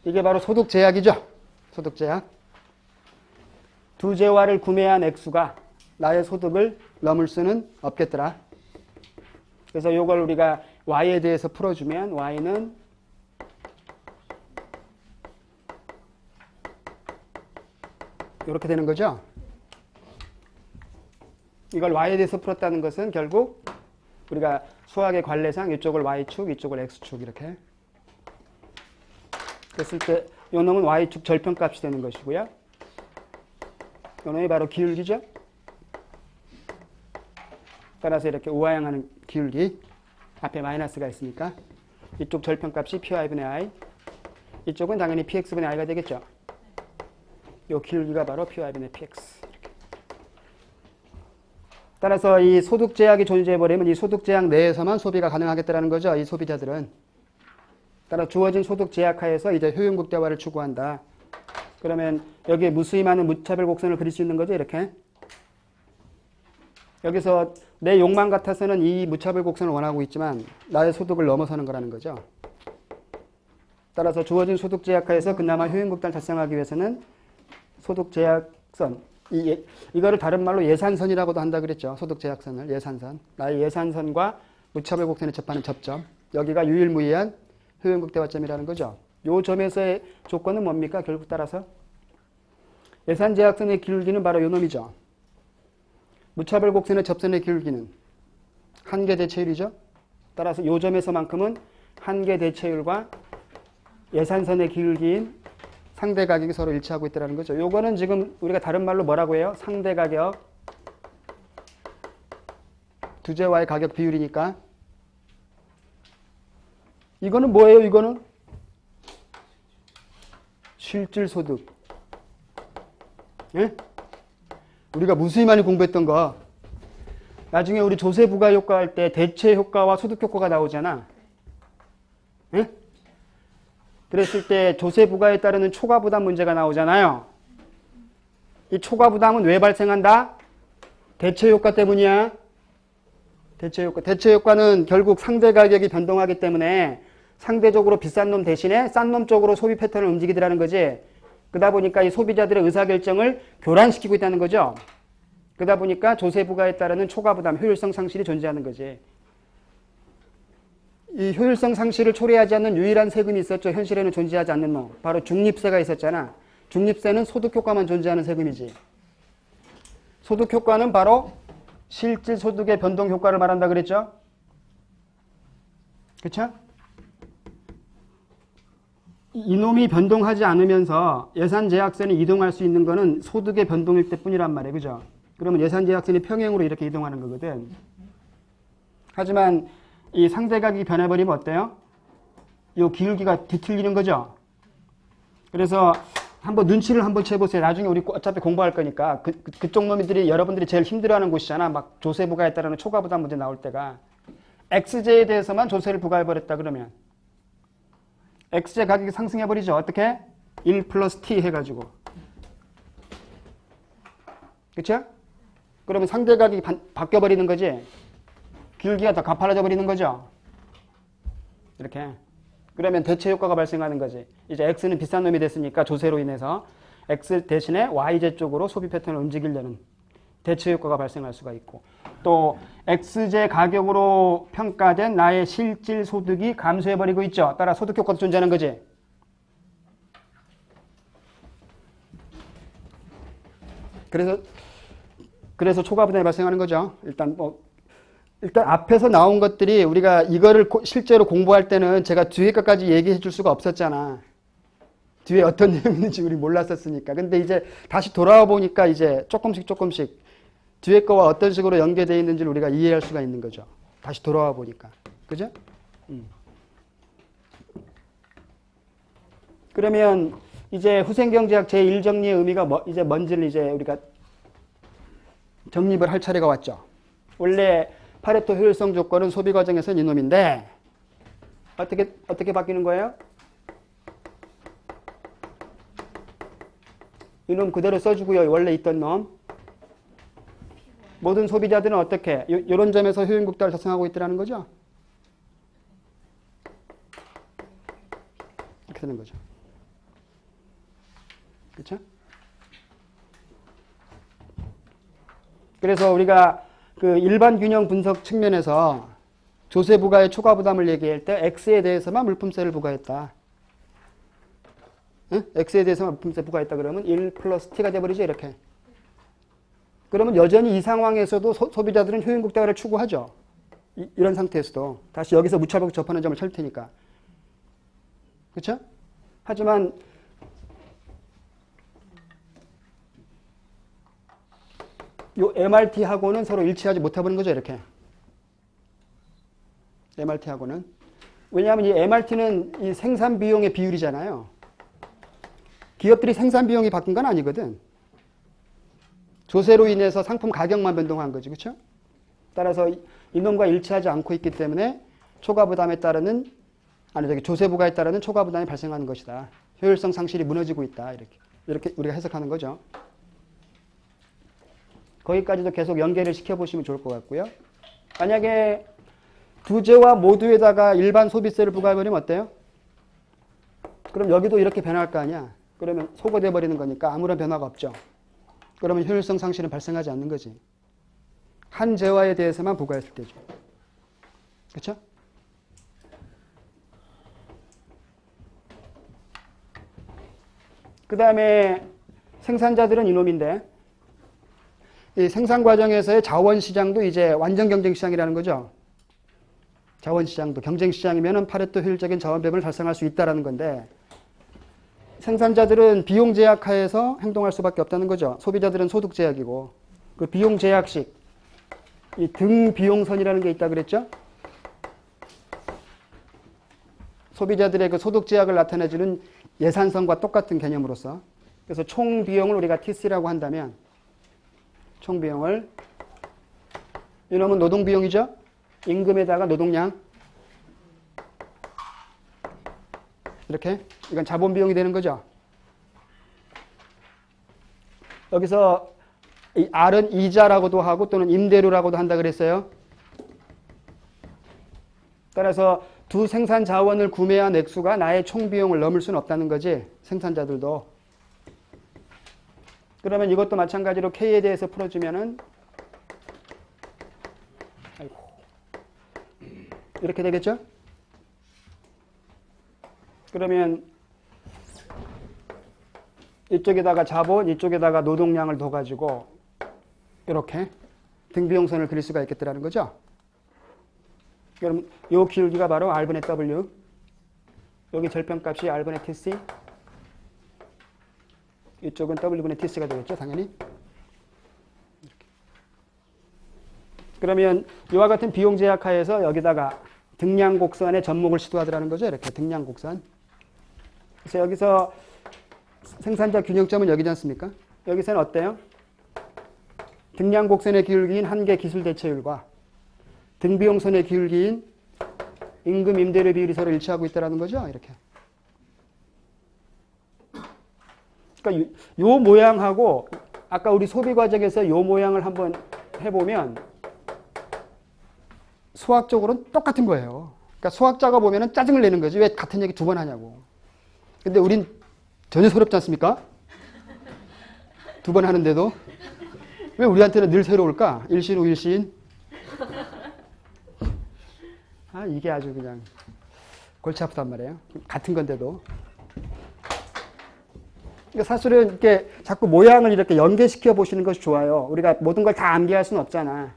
이게 바로 소득 제약이죠. 소득 제약. 두 재화를 구매한 액수가 나의 소득을 넘을 수는 없겠더라. 그래서 이걸 우리가 Y에 대해서 풀어주면 Y는 이렇게 되는 거죠. 이걸 Y에 대해서 풀었다는 것은 결국 우리가 수학의 관례상 이쪽을 Y축, 이쪽을 X축 이렇게 그랬을 때 이 놈은 Y축 절편값이 되는 것이고요. 이 놈이 바로 기울기죠. 따라서 이렇게 우하향하는 기울기 앞에 마이너스가 있으니까 이쪽 절편값이 PY분의 I 이쪽은 당연히 PX분의 I가 되겠죠. 이 기울기가 바로 PY분의 PX. 이렇게. 따라서 이 소득 제약이 존재해버리면 이 소득 제약 내에서만 소비가 가능하겠다는 거죠. 이 소비자들은. 따라 주어진 소득 제약하에서 이제 효용극대화를 추구한다. 그러면 여기에 무수히 많은 무차별 곡선을 그릴 수 있는 거죠. 이렇게. 여기서 내 욕망 같아서는 이 무차별 곡선을 원하고 있지만 나의 소득을 넘어서는 거라는 거죠. 따라서 주어진 소득 제약하에서 그나마 효용극대화를 달성하기 위해서는 소득 제약선, 이거를 다른 말로 예산선이라고도 한다 그랬죠. 소득 제약선을 예산선. 나의 예산선과 무차별 곡선에 접하는 접점. 여기가 유일무이한 효용극대화점이라는 거죠. 요 점에서의 조건은 뭡니까? 결국 따라서 예산 제약선의 기울기는 바로 요 놈이죠. 무차별 곡선의 접선의 기울기는 한계 대체율이죠. 따라서 요 점에서만큼은 한계 대체율과 예산선의 기울기인 상대 가격이 서로 일치하고 있다는 거죠. 요거는 지금 우리가 다른 말로 뭐라고 해요? 상대 가격 두제와의 가격 비율이니까. 이거는 뭐예요? 이거는 실질소득. 예? 우리가 무수히 많이 공부했던 거. 나중에 우리 조세 부과 효과 할 때 대체 효과와 소득 효과가 나오잖아. 예? 그랬을 때 조세 부과에 따르는 초과 부담 문제가 나오잖아요. 이 초과 부담은 왜 발생한다? 대체 효과 때문이야. 대체 효과. 대체 효과는 결국 상대 가격이 변동하기 때문에 상대적으로 비싼 놈 대신에 싼 놈 쪽으로 소비 패턴을 움직이더라는 거지. 그러다 보니까 이 소비자들의 의사결정을 교란시키고 있다는 거죠. 그러다 보니까 조세 부과에 따르는 초과 부담, 효율성 상실이 존재하는 거지. 이 효율성 상실을 초래하지 않는 유일한 세금이 있었죠. 현실에는 존재하지 않는 놈. 바로 중립세가 있었잖아. 중립세는 소득효과만 존재하는 세금이지. 소득효과는 바로 실질 소득의 변동 효과를 말한다 그랬죠. 그쵸? 이놈이 변동하지 않으면서 예산 제약선이 이동할 수 있는 거는 소득의 변동일 때뿐이란 말이에요. 그죠? 그러면 예산 제약선이 평행으로 이렇게 이동하는 거거든. 하지만 이 상대 가격이 변해버리면 어때요? 이 기울기가 뒤틀리는 거죠. 그래서 한번 눈치를 한번 채보세요. 나중에 우리 어차피 공부할 거니까 그쪽 놈들이 여러분들이 제일 힘들어하는 곳이잖아. 막 조세 부과에 따르는 초과 부담 문제 나올 때가 XJ에 대해서만 조세를 부과해버렸다 그러면 XJ 가격이 상승해버리죠. 어떻게? 1 플러스 T 해가지고. 그쵸? 그러면 상대 가격이 바뀌어버리는 거지. 기울기가 더 가팔라져 버리는 거죠. 이렇게. 그러면 대체 효과가 발생하는 거지. 이제 X는 비싼 놈이 됐으니까 조세로 인해서 X 대신에 YZ 쪽으로 소비 패턴을 움직이려는 대체 효과가 발생할 수가 있고, 또 X제 가격으로 평가된 나의 실질 소득이 감소해버리고 있죠. 따라 소득 효과도 존재하는 거지. 그래서 초과 부담이 발생하는 거죠. 일단 앞에서 나온 것들이 우리가 이거를 실제로 공부할 때는 제가 뒤에 것까지 얘기해 줄 수가 없었잖아. 뒤에 어떤 내용인지 우리 몰랐었으니까. 근데 이제 다시 돌아와 보니까 이제 조금씩 뒤에 거와 어떤 식으로 연계되어 있는지를 우리가 이해할 수가 있는 거죠. 다시 돌아와 보니까. 그죠? 그러면 이제 후생경제학 제1정리의 의미가 이제 뭔지를 이제 우리가 정립을 할 차례가 왔죠. 원래 파레토 효율성 조건은 소비 과정에서는 이놈인데 어떻게 바뀌는 거예요? 이놈 그대로 써주고요. 원래 있던 놈. 모든 소비자들은 어떻게? 이런 점에서 효율국가를 작성하고 있더라는 거죠. 이렇게 되는 거죠. 그렇죠? 그래서 우리가 그 일반 균형 분석 측면에서 조세 부과의 초과 부담을 얘기할 때 X에 대해서만 물품세를 부과했다. 응? X에 대해서만 물품세 부과했다 그러면 1 플러스 T가 돼버리죠. 이렇게. 그러면 여전히 이 상황에서도 소비자들은 효율국가를 추구하죠. 이런 상태에서도. 다시 여기서 무차별 접하는 점을 찾을 테니까. 그렇죠? 하지만 요 MRT하고는 서로 일치하지 못해버린 거죠. 이렇게. MRT하고는. 왜냐하면 이 MRT는 이 생산 비용의 비율이잖아요. 기업들이 생산 비용이 바뀐 건 아니거든. 조세로 인해서 상품 가격만 변동한 거지. 그렇죠? 따라서 이놈과 일치하지 않고 있기 때문에 초과 부담에 따르는 조세 부과에 따르는 초과 부담이 발생하는 것이다. 효율성 상실이 무너지고 있다. 이렇게 우리가 해석하는 거죠. 거기까지도 계속 연계를 시켜보시면 좋을 것 같고요. 만약에 두 제와 모두에다가 일반 소비세를 부과해버리면 어때요? 그럼 여기도 이렇게 변할 거 아니야. 그러면 소거돼 버리는 거니까 아무런 변화가 없죠. 그러면 효율성 상실은 발생하지 않는 거지. 한 재화에 대해서만 부과했을 때죠. 그렇죠? 그 다음에 생산자들은 이놈인데 이 생산 과정에서의 자원시장도 이제 완전 경쟁시장이라는 거죠. 자원시장도 경쟁시장이면 파레토 효율적인 자원 배분을 달성할 수 있다는 건데 생산자들은 비용 제약 하에서 행동할 수밖에 없다는 거죠. 소비자들은 소득 제약이고 그 비용 제약식 이 등 비용선이라는 게 있다 그랬죠. 소비자들의 그 소득 제약을 나타내주는 예산선과 똑같은 개념으로서 그래서 총 비용을 우리가 TC라고 한다면 총 비용을 이놈은 노동 비용이죠. 임금에다가 노동량 이렇게 이건 자본 비용이 되는 거죠. 여기서 이 R은 이자라고도 하고 또는 임대료라고도 한다 그랬어요. 따라서 두 생산 자원을 구매한 액수가 나의 총 비용을 넘을 수는 없다는 거지. 생산자들도. 그러면 이것도 마찬가지로 K에 대해서 풀어주면은 이렇게 되겠죠? 그러면 이쪽에다가 자본, 이쪽에다가 노동량을 둬가지고 이렇게 등비용선을 그릴 수가 있겠다는 거죠. 그럼 이 기울기가 바로 R분의 W, 여기 절편값이 R분의 TC, 이쪽은 W분의 TC가 되겠죠, 당연히. 이렇게. 그러면 이와 같은 비용 제약 하에서 여기다가 등량 곡선의 접목을 시도하더라는 거죠. 이렇게 등량 곡선. 그래서 여기서 생산자 균형점은 여기지 않습니까? 여기서는 어때요? 등량 곡선의 기울기인 한계 기술 대체율과 등비용선의 기울기인 임금 임대료 비율이 서로 일치하고 있다는 거죠. 이렇게. 그러니까 요 모양하고 아까 우리 소비 과정에서 요 모양을 한번 해보면 수학적으로는 똑같은 거예요. 그러니까 수학자가 보면은 짜증을 내는 거지. 왜 같은 얘기 두 번 하냐고. 근데 우린 전혀 서럽지 않습니까? 두 번 하는데도. 왜 우리한테는 늘 새로울까? 일신, 일신. 아, 이게 아주 그냥 골치 아프단 말이에요. 같은 건데도. 그러니까 사실은 이렇게 자꾸 모양을 이렇게 연계시켜 보시는 것이 좋아요. 우리가 모든 걸 다 암기할 수는 없잖아.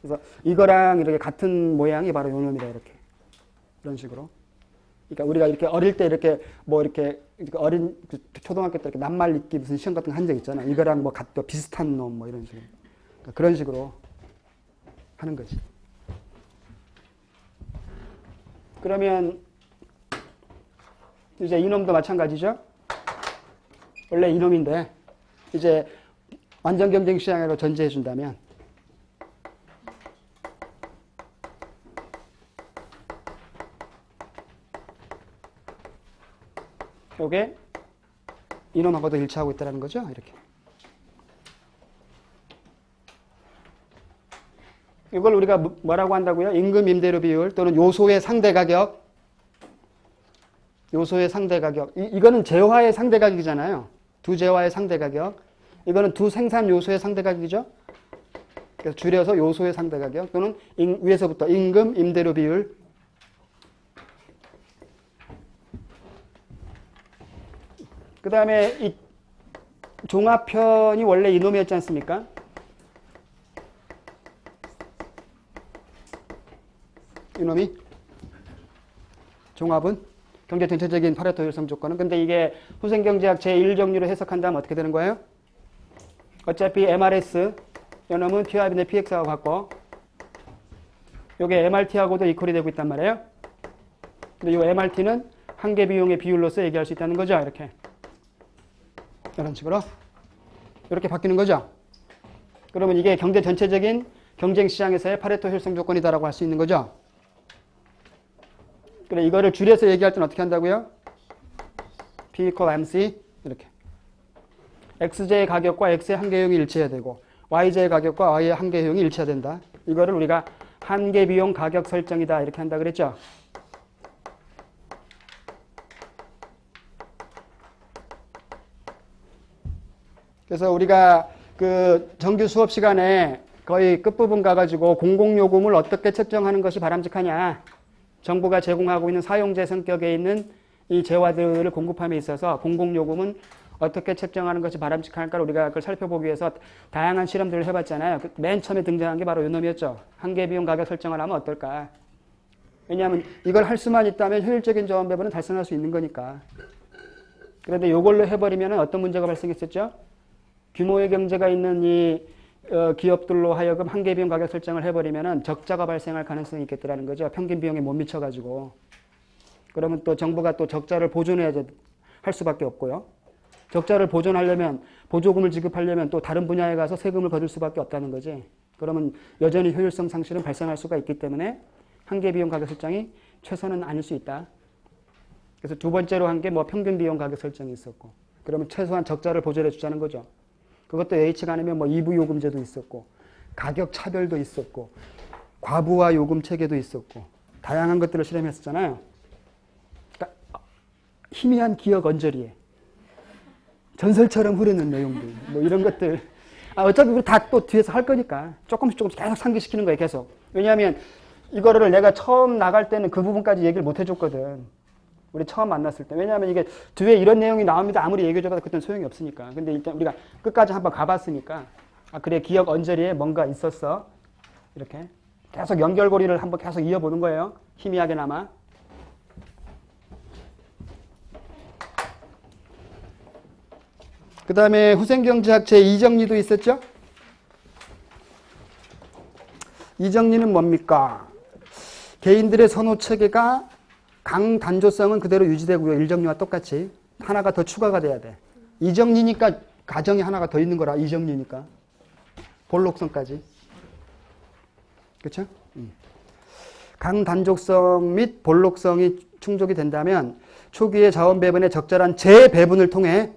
그래서 이거랑 이렇게 같은 모양이 바로 요 놈이다, 이렇게. 이런 식으로. 그러니까 우리가 이렇게 어릴 때 이렇게 뭐 이렇게 어린 초등학교 때 이렇게 낱말 읽기 무슨 시험 같은 거 한 적 있잖아. 이거랑 뭐 비슷한 놈 뭐 이런 식으로. 그러니까 그런 식으로 하는 거지. 그러면 이제 이놈도 마찬가지죠. 원래 이놈인데 이제 완전 경쟁 시장으로 전제해 준다면 요게 이놈하고도 일치하고 있다는 거죠. 이렇게. 이걸 우리가 뭐라고 한다고요? 임금 임대료 비율 또는 요소의 상대 가격. 요소의 상대 가격. 이거는 재화의 상대 가격이잖아요. 두 재화의 상대 가격. 이거는 두 생산 요소의 상대 가격이죠. 그래서 줄여서 요소의 상대 가격 또는 위에서부터 임금 임대료 비율. 그 다음에 이 종합편이 원래 이놈이었지 않습니까? 이놈이 종합은 경제 전체적인 파레토 효율성 조건은. 근데 이게 후생경제학 제1정리로 해석한다면 어떻게 되는 거예요? 어차피 MRS 이놈은 P합인데 PX하고 같고 요게 MRT하고도 이퀄이 되고 있단 말이에요. 근데 이 MRT는 한계 비용의 비율로서 얘기할 수 있다는 거죠. 이렇게. 이런 식으로 이렇게 바뀌는 거죠. 그러면 이게 경제 전체적인 경쟁 시장에서의 파레토 효율성 조건이다라고 할 수 있는 거죠. 그래, 이거를 줄여서 얘기할 때는 어떻게 한다고요? P equal MC 이렇게. XJ의 가격과 X의 한계효용이 일치해야 되고 YJ의 가격과 Y의 한계효용이 일치해야 된다. 이거를 우리가 한계 비용 가격 설정이다 이렇게 한다 그랬죠. 그래서 우리가 그 정규 수업 시간에 거의 끝부분 가가지고 공공요금을 어떻게 책정하는 것이 바람직하냐. 정부가 제공하고 있는 사용제 성격에 있는 이 재화들을 공급함에 있어서 공공요금은 어떻게 책정하는 것이 바람직할까 우리가 그걸 살펴보기 위해서 다양한 실험들을 해봤잖아요. 맨 처음에 등장한 게 바로 이 놈이었죠. 한계비용 가격 설정을 하면 어떨까. 왜냐하면 이걸 할 수만 있다면 효율적인 저원 배분은 달성할 수 있는 거니까. 그런데 이걸로 해버리면 어떤 문제가 발생했었죠? 규모의 경제가 있는 이 기업들로 하여금 한계비용 가격 설정을 해버리면 적자가 발생할 가능성이 있겠다라는 거죠. 평균 비용에 못 미쳐가지고. 그러면 또 정부가 또 적자를 보존해야 할 수밖에 없고요. 적자를 보존하려면 보조금을 지급하려면 또 다른 분야에 가서 세금을 거둘 수밖에 없다는 거지. 그러면 여전히 효율성 상실은 발생할 수가 있기 때문에 한계비용 가격 설정이 최선은 아닐 수 있다. 그래서 두 번째로 한 게 뭐 평균 비용 가격 설정이 있었고 그러면 최소한 적자를 보존해 주자는 거죠. 그것도 H가 아니면 뭐 2부 요금제도 있었고 가격 차별도 있었고 과부하 요금 체계도 있었고 다양한 것들을 실험했었잖아요. 그러니까 희미한 기억 언저리에 전설처럼 흐르는 내용들 뭐 이런 것들 어차피 우리 다 또 뒤에서 할 거니까 조금씩 계속 상기시키는 거예요. 계속. 왜냐하면 이거를 내가 처음 나갈 때는 그 부분까지 얘기를 못 해줬거든. 우리 처음 만났을 때. 왜냐하면 이게 뒤에 이런 내용이 나옵니다. 아무리 얘기해줘봐도 그때는 소용이 없으니까. 근데 일단 우리가 끝까지 한번 가봤으니까 아 그래 기억 언저리에 뭔가 있었어. 이렇게 계속 연결고리를 한번 계속 이어보는 거예요. 희미하게나마. 그 다음에 후생경제학 제2정리도 있었죠. 이 정리는 뭡니까? 개인들의 선호체계가 강단조성은 그대로 유지되고요. 1정리와 똑같이. 하나가 더 추가가 돼야 돼. 2정리니까 가정이 하나가 더 있는 거라 2정리니까. 볼록성까지. 그렇죠? 강단족성 및 볼록성이 충족이 된다면 초기의 자원 배분의 적절한 재배분을 통해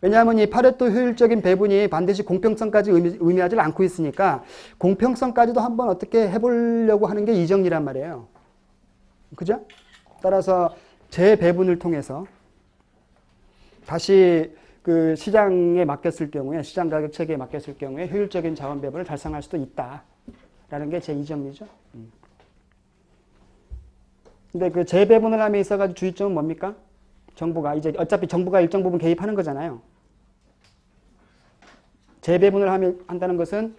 왜냐하면 이 파레토 효율적인 배분이 반드시 공평성까지 의미하지 않고 있으니까 공평성까지도 한번 어떻게 해보려고 하는 게 이 정리란 말이에요. 그죠? 따라서 재배분을 통해서 다시 그 시장에 맡겼을 경우에, 시장 가격 체계에 맡겼을 경우에 효율적인 자원 배분을 달성할 수도 있다라는 게 제 2정리죠. 근데 그 재배분을 함에 있어가지고 주의점은 뭡니까? 정부가 이제 어차피 정부가 일정 부분 개입하는 거잖아요. 재배분을 한다는 것은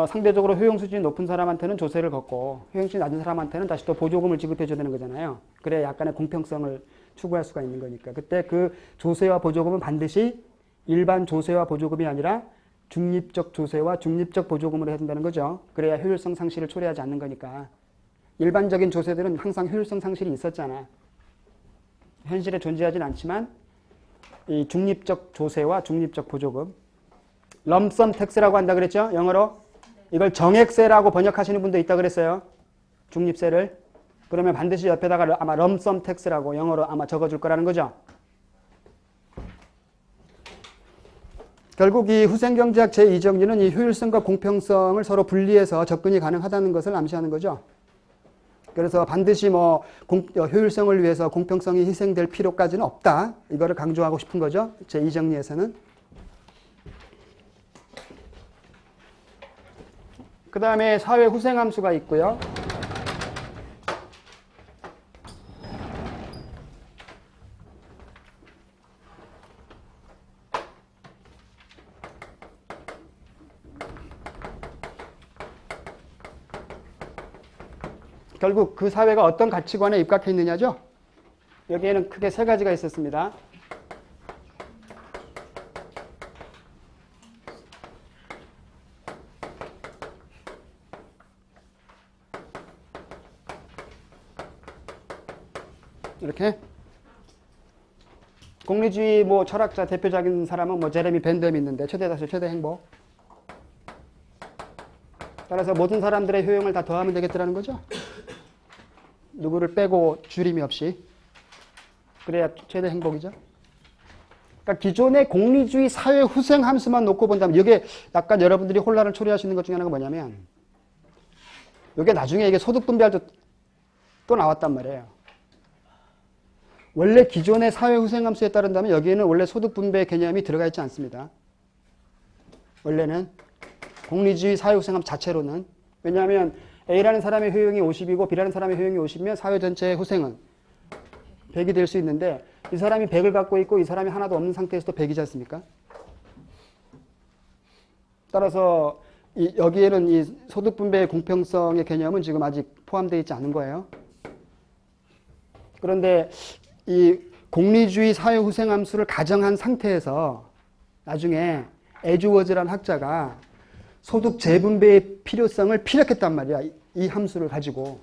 상대적으로 효용 수준이 높은 사람한테는 조세를 걷고 효용 수준이 낮은 사람한테는 다시 또 보조금을 지급해 줘야 되는 거잖아요. 그래야 약간의 공평성을 추구할 수가 있는 거니까. 그때 그 조세와 보조금은 반드시 일반 조세와 보조금이 아니라 중립적 조세와 중립적 보조금으로 해야 된다는 거죠. 그래야 효율성 상실을 초래하지 않는 거니까. 일반적인 조세들은 항상 효율성 상실이 있었잖아. 현실에 존재하진 않지만 이 중립적 조세와 중립적 보조금, 럼썸 텍스라고 한다 그랬죠? 영어로. 이걸 정액세라고 번역하시는 분도 있다 그랬어요. 중립세를. 그러면 반드시 옆에다가 아마 럼썸 텍스라고 영어로 아마 적어줄 거라는 거죠. 결국 이 후생경제학 제2정리는 이 효율성과 공평성을 서로 분리해서 접근이 가능하다는 것을 암시하는 거죠. 그래서 반드시 뭐 효율성을 위해서 공평성이 희생될 필요까지는 없다. 이거를 강조하고 싶은 거죠. 제2정리에서는. 그 다음에 사회 후생함수가 있고요. 결국 그 사회가 어떤 가치관에 입각해 있느냐죠. 여기에는 크게 세 가지가 있었습니다. 이렇게 공리주의 뭐 철학자 대표적인 사람은 뭐 제레미 벤덤이 있는데 최대 다수 최대 행복. 따라서 모든 사람들의 효용을 다 더하면 되겠더라는 거죠. 누구를 빼고 줄임이 없이. 그래야 최대 행복이죠. 그러니까 기존의 공리주의 사회 후생 함수만 놓고 본다면 이게 약간 여러분들이 혼란을 초래하시는 것 중에 하나가 뭐냐면 이게 나중에 이게 소득 분배할 때 또 나왔단 말이에요. 원래 기존의 사회 후생 함수에 따른다면 여기에는 원래 소득 분배 개념이 들어가 있지 않습니다. 원래는 공리주의 사회 후생 함수 자체로는. 왜냐하면 A라는 사람의 효용이 50이고 B라는 사람의 효용이 50이면 사회 전체의 후생은 100이 될 수 있는데 이 사람이 100을 갖고 있고 이 사람이 하나도 없는 상태에서도 100이지 않습니까? 따라서 여기에는 이 소득 분배의 공평성의 개념은 지금 아직 포함되어 있지 않은 거예요. 그런데 이 공리주의 사회 후생 함수를 가정한 상태에서 나중에 에즈워즈라는 학자가 소득 재분배의 필요성을 피력했단 말이야. 이 함수를 가지고.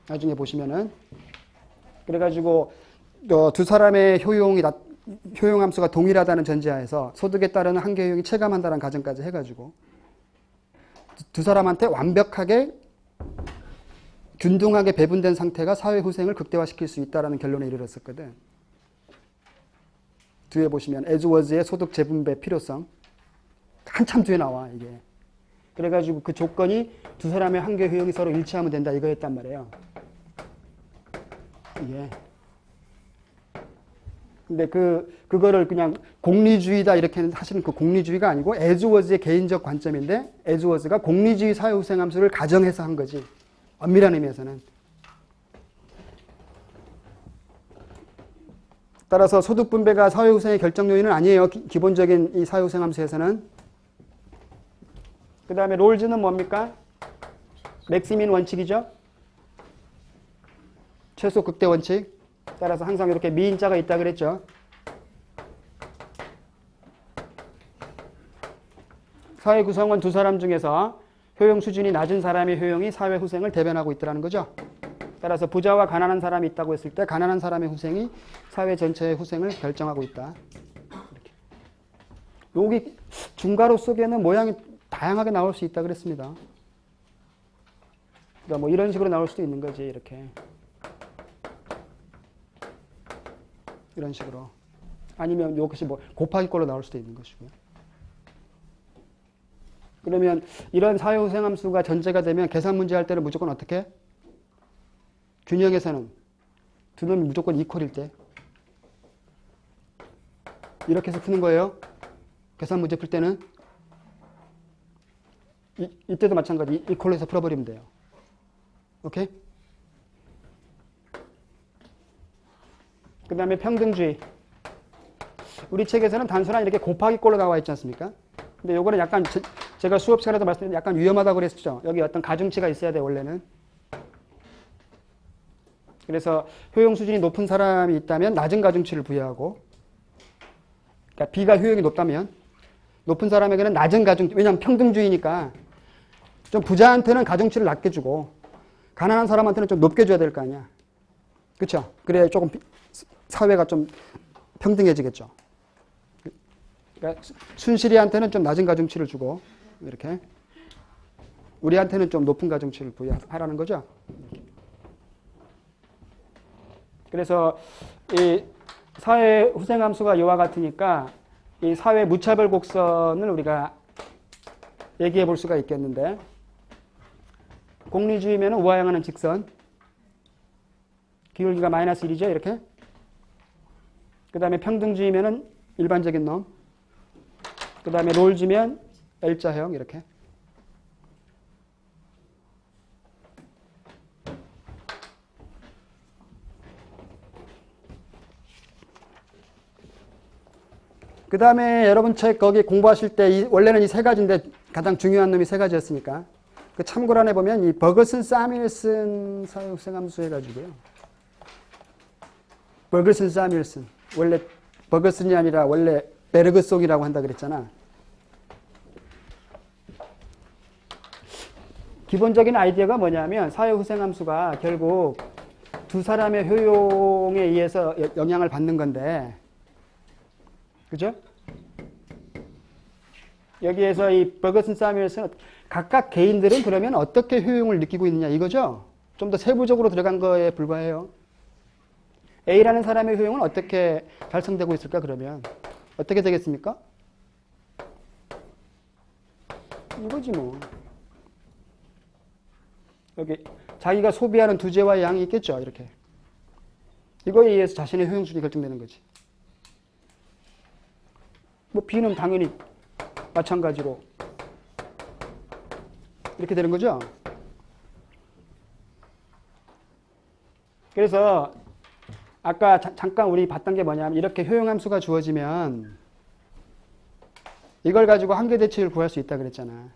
나중에 보시면은. 그래가지고 두 사람의 효용 함수가 동일하다는 전제하에서 소득에 따르는 한계 효용이 체감한다는 가정까지 해가지고 두 사람한테 완벽하게 균등하게 배분된 상태가 사회 후생을 극대화시킬 수 있다는 결론에 이르렀었거든. 뒤에 보시면 에즈워즈의 소득 재분배 필요성 한참 뒤에 나와 이게. 그래가지고 그 조건이 두 사람의 한계 효용이 서로 일치하면 된다 이거였단 말이에요. 이게. 근데 그거를 그냥 공리주의다 이렇게 하시는 그 공리주의가 아니고 에즈워즈의 개인적 관점인데 에즈워즈가 공리주의 사회 후생 함수를 가정해서 한 거지. 엄밀한 의미에서는. 따라서 소득 분배가 사회 후생의 결정 요인은 아니에요. 기본적인 이 사회 후생 함수에서는. 그 다음에 롤즈는 뭡니까? 맥시민 원칙이죠. 최소 극대 원칙. 따라서 항상 이렇게 미인자가 있다 그랬죠. 사회 구성원 두 사람 중에서 효용 수준이 낮은 사람의 효용이 사회 후생을 대변하고 있다는 거죠. 따라서 부자와 가난한 사람이 있다고 했을 때 가난한 사람의 후생이 사회 전체의 후생을 결정하고 있다. 이렇게. 여기 중괄호 속에는 모양이 다양하게 나올 수 있다 그랬습니다. 그러니까 뭐 이런 식으로 나올 수도 있는 거지. 이렇게. 이런 식으로. 아니면 이것이 뭐 곱하기꼴로 나올 수도 있는 것이고요. 그러면 이런 사회후생함수가 전제가 되면 계산 문제 할 때는 무조건 어떻게? 균형에서는 두 놈이 무조건 이퀄일 때 이렇게 해서 푸는 거예요. 계산 문제 풀 때는 이때도 마찬가지 이퀄로 해서 풀어버리면 돼요. 오케이? 그 다음에 평등주의. 우리 책에서는 단순한 이렇게 곱하기꼴로 나와 있지 않습니까? 근데 요거는 약간 제가 수업 시간에도 말씀드린 약간 위험하다고 그랬었죠. 여기 어떤 가중치가 있어야 돼 원래는. 그래서 효용 수준이 높은 사람이 있다면 낮은 가중치를 부여하고, 그러니까 B가 효용이 높다면 높은 사람에게는 낮은 가중치, 왜냐하면 평등주의니까 좀 부자한테는 가중치를 낮게 주고 가난한 사람한테는 좀 높게 줘야 될 거 아니야. 그렇죠? 그래야 조금 사회가 좀 평등해지겠죠. 그러니까 순실이한테는 좀 낮은 가중치를 주고 이렇게 우리한테는 좀 높은 가중치를 부여하라는 거죠. 그래서 이 사회 후생함수가 이와 같으니까 이 사회 무차별 곡선을 우리가 얘기해 볼 수가 있겠는데, 공리주의면 우하향하는 직선, 기울기가 마이너스 1이죠 이렇게. 그 다음에 평등주의면 일반적인 놈, 그 다음에 롤즈면 L자형 이렇게. 그 다음에 여러분 책 거기 공부하실 때 원래는 이 세 가지인데 가장 중요한 놈이 세 가지였으니까 그 참고란에 보면 이 버거슨 사뮤엘슨 사회후생함수 해가지고요. 버거슨 사뮤엘슨, 원래 버거슨이 아니라 원래 베르그송이라고 한다 그랬잖아. 기본적인 아이디어가 뭐냐면 사회후생함수가 결국 두 사람의 효용에 의해서 영향을 받는 건데, 그죠? 여기에서 이 버거슨 사뮤엘슨 각각 개인들은 그러면 어떻게 효용을 느끼고 있느냐 이거죠? 좀 더 세부적으로 들어간 거에 불과해요. A라는 사람의 효용은 어떻게 달성되고 있을까 그러면? 어떻게 되겠습니까? 이거지 뭐. 여기 자기가 소비하는 두제와 양이 있겠죠 이렇게. 이거에 의해서 자신의 효용 수준이 결정되는 거지. 뭐 B는 당연히 마찬가지로 이렇게 되는 거죠. 그래서 아까 잠깐 우리 봤던 게 뭐냐면 이렇게 효용함수가 주어지면 이걸 가지고 한계대치를 구할 수 있다 그랬잖아.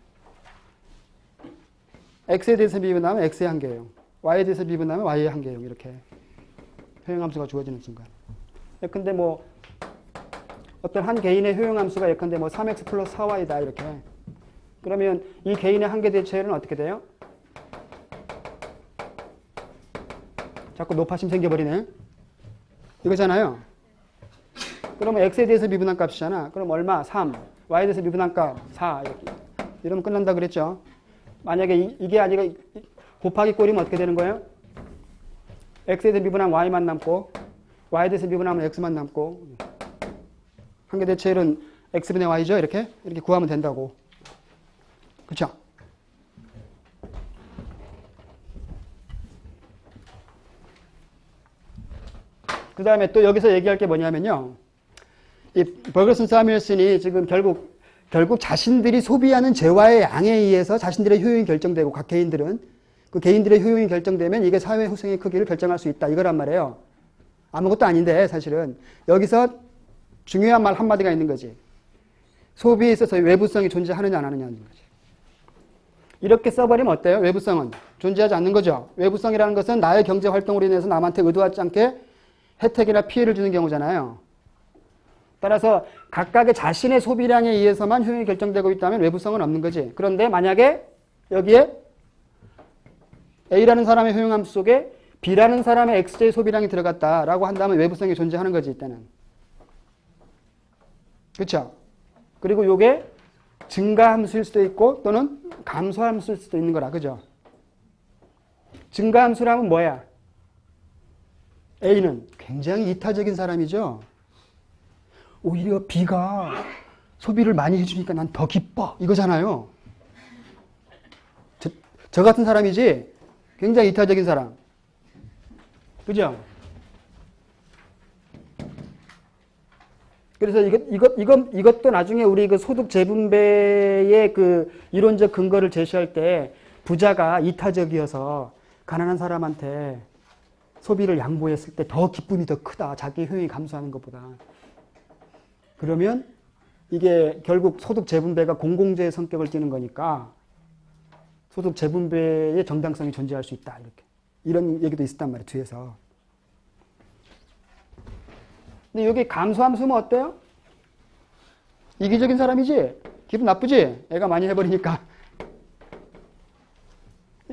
x에 대해서 미분하면 x의 한계형, y에 대해서 미분하면 y의 한계형, 이렇게 효용함수가 주어지는 순간. 근데 뭐 어떤 한 개인의 효용함수가 예컨대 뭐 3x 플러스 4y다 이렇게. 그러면 이 개인의 한계대체는 어떻게 돼요? 자꾸 높아심 생겨버리네. 이거잖아요. 그러면 x에 대해서 미분한 값이잖아. 그럼 얼마? 3. y에 대해서 미분한 값 4. 이렇게. 이러면 끝난다 그랬죠. 만약에 이게 아니라 곱하기 꼴이면 어떻게 되는 거예요? x에 대해서 미분하면 y만 남고 y에 대해서 미분하면 x만 남고 한계대체율은 x분의 y죠. 이렇게 구하면 된다고. 그쵸? 그 다음에 또 여기서 얘기할 게 뭐냐면요. 이 버거슨 사뮤엘슨이 지금 결국 자신들이 소비하는 재화의 양에 의해서 자신들의 효용이 결정되고 각 개인들은 그 개인들의 효용이 결정되면 이게 사회 후생의 크기를 결정할 수 있다. 이거란 말이에요. 아무것도 아닌데 사실은 여기서 중요한 말 한마디가 있는 거지. 소비에 있어서 외부성이 존재하느냐 안 하느냐는 거지. 이렇게 써버리면 어때요? 외부성은 존재하지 않는 거죠. 외부성이라는 것은 나의 경제 활동으로 인해서 남한테 의도하지 않게 혜택이나 피해를 주는 경우잖아요. 따라서 각각의 자신의 소비량에 의해서만 효용이 결정되고 있다면 외부성은 없는 거지. 그런데 만약에 여기에 A라는 사람의 효용함수 속에 B라는 사람의 XJ 소비량이 들어갔다라고 한다면 외부성이 존재하는 거지, 이때는. 그렇죠? 그리고 요게 증가함수일 수도 있고 또는 감소함수일 수도 있는 거라. 그죠? 증가함수라면 뭐야? A는 굉장히 이타적인 사람이죠. 오히려 B가 소비를 많이 해주니까 난 더 기뻐. 이거잖아요. 저 같은 사람이지 굉장히 이타적인 사람. 그죠? 그래서 이것도 나중에 우리 그 소득 재분배의 그 이론적 근거를 제시할 때 부자가 이타적이어서 가난한 사람한테 소비를 양보했을 때 더 기쁨이 더 크다. 자기 효용이 감소하는 것보다. 그러면 이게 결국 소득 재분배가 공공재의 성격을 띠는 거니까 소득 재분배의 정당성이 존재할 수 있다. 이렇게. 이런 얘기도 있었단 말이에요. 뒤에서. 근데 여기 감소함수면 어때요? 이기적인 사람이지? 기분 나쁘지? 애가 많이 해버리니까.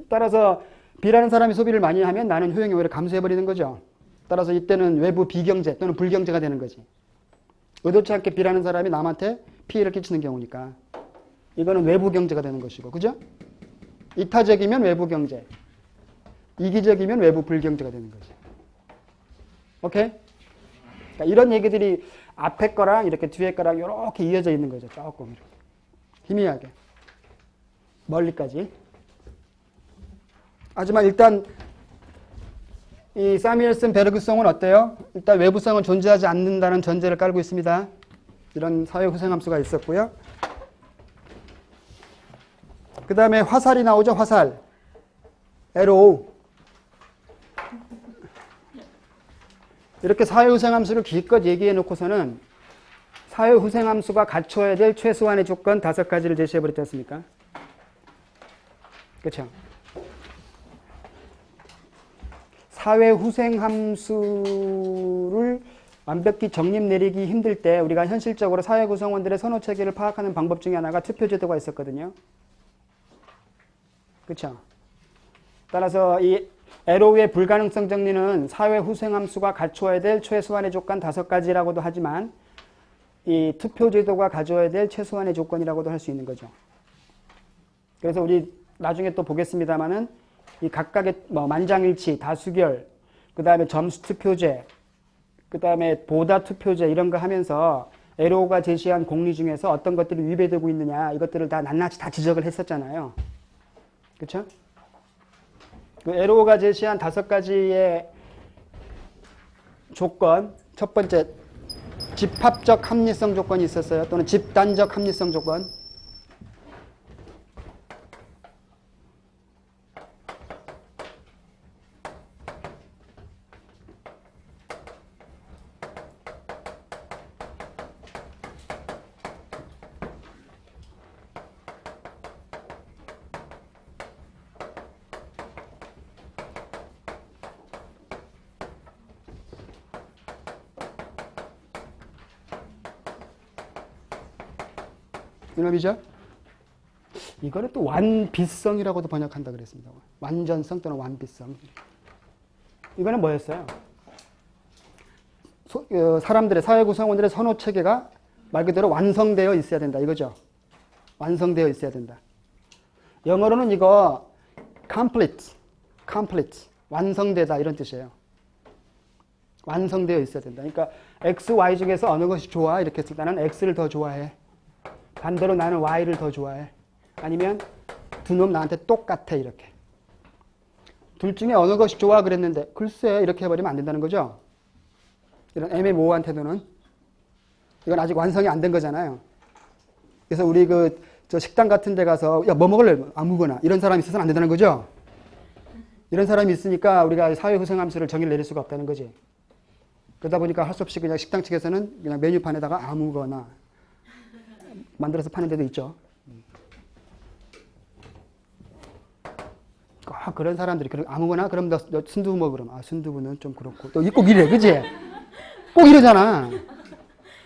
따라서 B라는 사람이 소비를 많이 하면 나는 효용이 오히려 감소해버리는 거죠. 따라서 이때는 외부 비경제 또는 불경제가 되는 거지. 의도치 않게 B라는 사람이 남한테 피해를 끼치는 경우니까. 이거는 외부 경제가 되는 것이고. 그죠? 이타적이면 외부 경제. 이기적이면 외부 불경제가 되는 거지. 오케이? 그러니까 이런 얘기들이 앞에 거랑 이렇게 뒤에 거랑 이렇게 이어져 있는 거죠. 조금 이렇게. 희미하게. 멀리까지. 하지만 일단 이 사뮤엘슨 베르그송은 어때요? 일단 외부성은 존재하지 않는다는 전제를 깔고 있습니다. 이런 사회 후생함수가 있었고요. 그 다음에 화살이 나오죠. 화살. arrow. 이렇게 사회후생함수를 기껏 얘기해 놓고서는 사회후생함수가 갖춰야 될 최소한의 조건 5가지를 제시해 버렸지 않습니까? 그렇죠? 사회후생함수를 완벽히 정립 내리기 힘들 때 우리가 현실적으로 사회구성원들의 선호체계를 파악하는 방법 중에 하나가 투표제도가 있었거든요. 그렇죠? 따라서 이 에로우의 불가능성 정리는 사회후생함수가 갖춰야 될 최소한의 조건 5가지라고도 하지만 이 투표제도가 가져야 될 최소한의 조건이라고도 할 수 있는 거죠. 그래서 우리 나중에 또 보겠습니다만은 이 각각의 뭐 만장일치, 다수결, 그 다음에 점수투표제, 그 다음에 보다투표제 이런 거 하면서 에로우가 제시한 공리 중에서 어떤 것들이 위배되고 있느냐 이것들을 다 낱낱이 다 지적을 했었잖아요. 그렇죠? 그 에로우가 제시한 5가지의 조건, 첫 번째 집합적 합리성 조건이 있었어요. 또는 집단적 합리성 조건. 이놈이죠? 이거를 또 완비성이라고도 번역한다 그랬습니다. 완전성 또는 완비성. 이거는 뭐였어요? 사람들의 사회구성원들의 선호체계가 말 그대로 완성되어 있어야 된다. 이거죠? 완성되어 있어야 된다. 영어로는 이거 complete, 완성되다 이런 뜻이에요. 완성되어 있어야 된다. 그러니까 X, Y 중에서 어느 것이 좋아? 이렇게 했을 때 나는 X를 더 좋아해. 반대로 나는 Y를 더 좋아해. 아니면 두 놈 나한테 똑같아 이렇게. 둘 중에 어느 것이 좋아 그랬는데 글쎄 이렇게 해버리면 안 된다는 거죠. 이런 애매모호한 태도는 이건 아직 완성이 안 된 거잖아요. 그래서 우리 저 식당 같은 데 가서 야 뭐 먹을래? 아무거나 이런 사람이 있어서는 안 된다는 거죠. 이런 사람이 있으니까 우리가 사회후생함수를 정의를 내릴 수가 없다는 거지. 그러다 보니까 할 수 없이 그냥 식당 측에서는 그냥 메뉴판에다가 아무거나 만들어서 파는 데도 있죠. 그런 사람들이 아무거나 그럼 너 순두부 먹으럼 순두부는 좀 그렇고 또 꼭 이래 그치? 꼭 이러잖아.